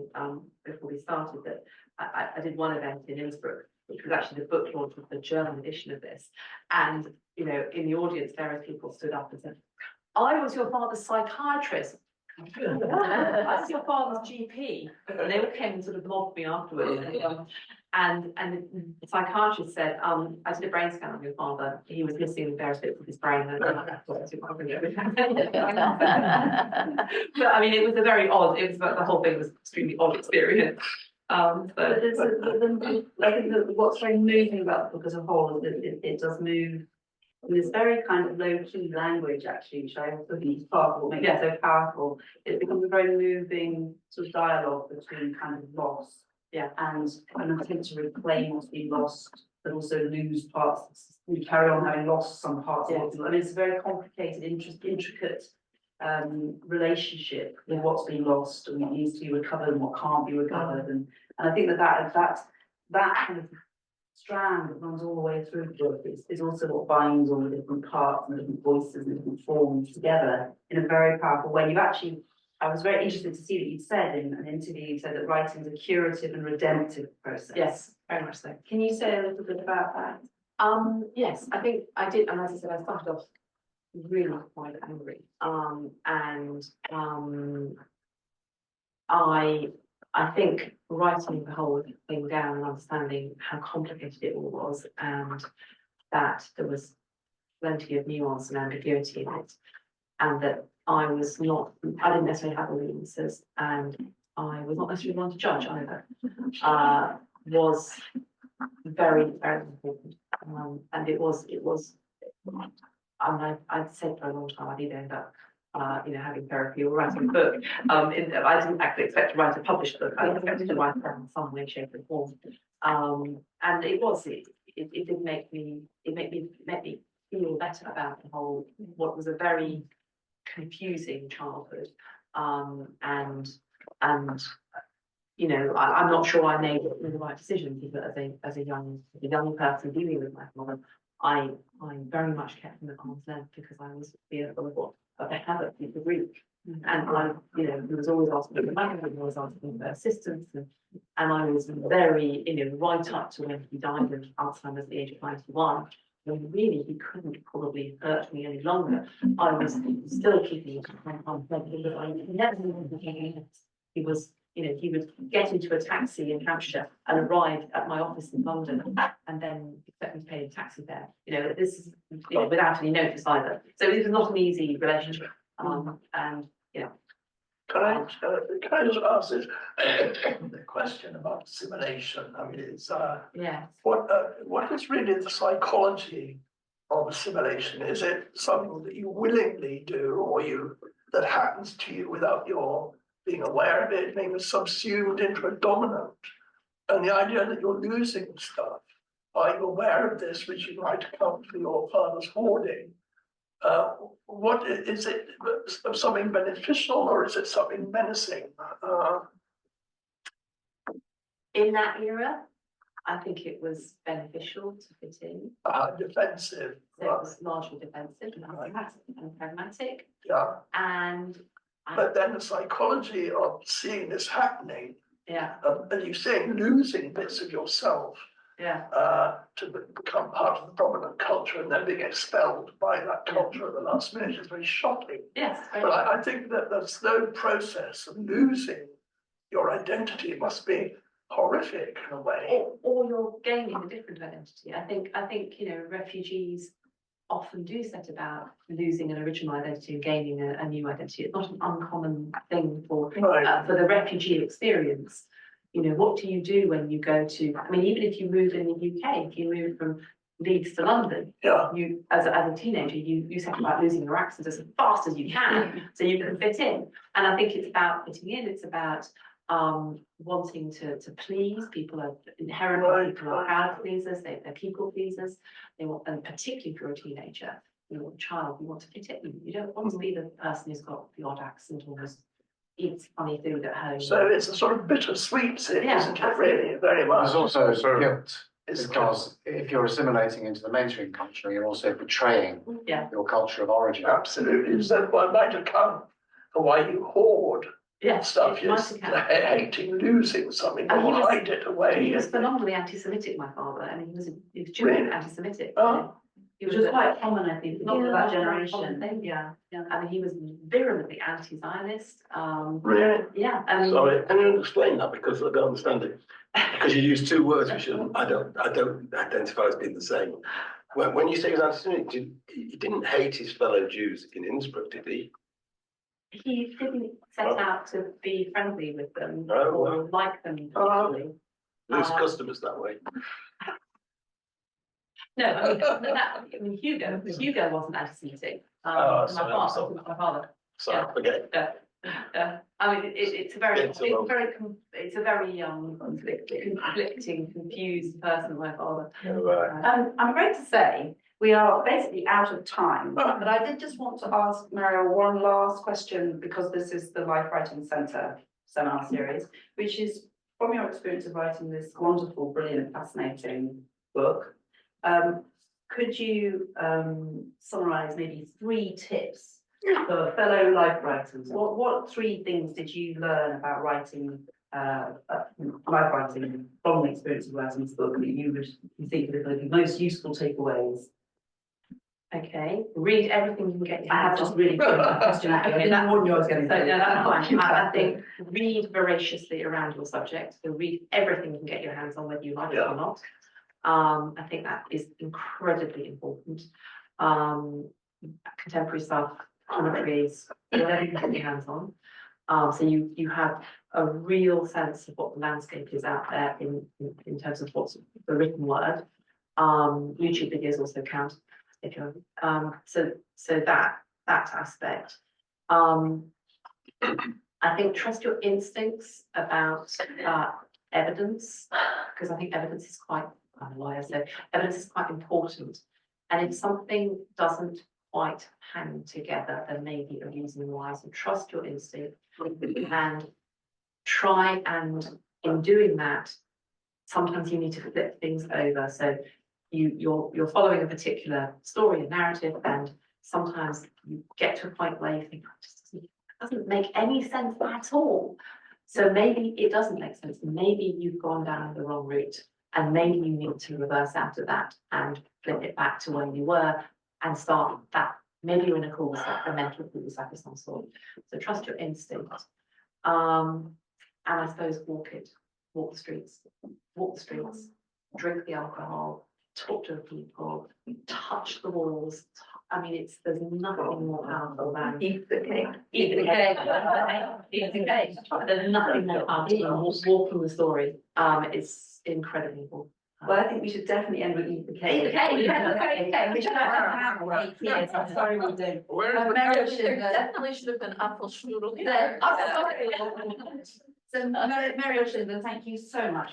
before we started that I did one event in Innsbruck, which was actually the book launch of the German edition of this. And, in the audience, various people stood up and said, I was your father's psychiatrist. I was your father's GP. And they all came and sort of mobbed me afterwards. And the psychiatrist said, I did a brain scan on your father. He was missing various bits of his brain. But I mean, it was a very odd, the whole thing was an extremely odd experience. But I think that what's very moving about the book as a whole is that it does move in this very kind of low-key language, actually, which I also think is part of what makes it so powerful. It becomes a very moving sort of dialogue between kind of loss and an attempt to reclaim what's been lost, but also lose parts. We carry on having lost some parts of it. I mean, it's a very complicated, intricate relationship with what's been lost and what needs to be recovered and what can't be recovered. And I think that kind of strand that runs all the way through the book is also what binds all the different parts and the different voices and the different forms together in a very powerful way. I was very interested to see that you said in an interview, you said that writing is a curative and redemptive process. Yes, very much so. Can you say a little bit about that? Yes, I think I did, and as I said, I started off really quite angry. I think writing the whole thing down and understanding how complicated it all was, and that there was plenty of nuance and ambiguity in it, and that I didn't necessarily have all the answers, and I was not necessarily one to judge either, was very, very important. And it was, I mean, I'd said for a long time I'd either end up having therapy or writing a book. I didn't actually expect to write a published book. I expected to write in some way, shape, or form. And it was it did make me, it made me feel better about the whole, what was a very confusing childhood. And you know, I'm not sure I made the right decisions, but as a young person dealing with my father, I very much kept him at arm's length because I was fearful of the havoc he could wreak. And I, you know, he was always asking for money, he was asking for assistance, and I was very, you know, right up to when he died of Alzheimer's at the age of 91. When really he couldn't probably hurt me any longer. I was still keeping it on arm's length because I never knew he was, you know, he would get into a taxi in Hampshire and arrive at my office in London and then expect me to pay the taxi fare. You know, this is, you know, without any notice either. So it was not an easy relationship. And yeah. Can I just ask this the question about assimilation? I mean, it's Yeah. what is really the psychology of assimilation? Is it something that you willingly do, or that happens to you without your being aware of it, being subsumed into a dominant? And the idea that you're losing stuff, are you aware of this, which you might account for your father's hoarding? What is it, something beneficial or is it something menacing? In that era, I think it was beneficial to fit in. Defensive. So it was largely defensive and pragmatic. Yeah. And but then the psychology of seeing this happening, yeah, and you saying losing bits of yourself, yeah, to become part of the dominant culture and then being expelled by that culture at the last minute is very shocking. Yes. But I think that the slow process of losing your identity must be horrific in a way. Or you're gaining a different identity. I think you know, refugees often do set about losing an original identity and gaining a new identity. It's not an uncommon thing for the refugee experience. You know, what do you do when you go to, I mean, even if you move in the UK, if you move from Leeds to London, you, as a teenager, you set about losing your accent as fast as you can so you can fit in. And I think it's about fitting in, it's about wanting to please. People are inherently, people are crowd pleasers, they're people pleasers. They want, and particularly if you're a teenager, you're a child, you want to fit in. You don't want to be the person who's got the odd accent or eats funny food at home. So it's a sort of bittersweet thing, isn't it, really, very much? There's also guilt, because if you're assimilating into the mainstream culture, you're also betraying your culture of origin. Absolutely. So one might account for why you hoard stuff. You're hating losing something, or hide it away. He was phenomenally anti-Semitic, my father. I mean, he was Jewish anti-Semitic. Which was quite common, I think, not for that generation. Yeah. I mean, he was virulently anti-Zionist. Really? Yeah. I mean, sorry, can you explain that? Because I don't understand it. Because you use two words which I don't identify as being the same. When you say he was anti-Semitic, he didn't hate his fellow Jews in Innsbruck, did he? He didn't set out to be friendly with them or like them particularly. Lose customers that way. No, I mean, Hugo wasn't anti-Semitic. My father. Sorry, forget it. I mean, it's a very conflicting, confused person, my father. I'm afraid to say we are basically out of time, but I did just want to ask Meriel one last question, because this is the Life Writing Centre seminar series, which is from your experience of writing this wonderful, brilliant, fascinating book. Could you summarise maybe 3 tips for fellow life writers? What 3 things did you learn about writing, life writing, from the experience of writing this book that you think are the most useful takeaways? Okay, read everything you can get your I have just really put a question at you. I didn't warn you I was going to say. No, that's fine. I think read voraciously around your subject. So read everything you can get your hands on, whether you like it or not. I think that is incredibly important. Contemporary stuff, commentaries, whatever you can get your hands on. So you have a real sense of what the landscape is out there in terms of what's the written word. YouTube videos also count. So that aspect. I think trust your instincts about evidence, because I think evidence is quite I'm a lawyer, so evidence is quite important. And if something doesn't quite hang together, then maybe a reason why. So trust your instinct and try, and in doing that, sometimes you need to flip things over. So you're following a particular story and narrative, and sometimes you get to a point where you think, "Oh, it doesn't make any sense at all." So maybe it doesn't make sense. Maybe you've gone down the wrong route, and maybe you need to reverse out of that and flip it back to where you were and start that. Maybe you're in a cul-de-sac, a mental cul-de-sac of some sort. So trust your instinct. And I suppose walk the streets, drink the alcohol, talk to the people, touch the walls. I mean, there's nothing more powerful than Eat the cake. eat the cake. Eat the cake. There's nothing more powerful than walking the story. It's incredibly important. Well, I think we should definitely end with eat the cake. Eat the cake, yeah. We should have a cake, yes, I'm sorry we don't. Where is Meriel There should, definitely should have been apfelstrudel. there. So Meriel Schindler, thank you so much.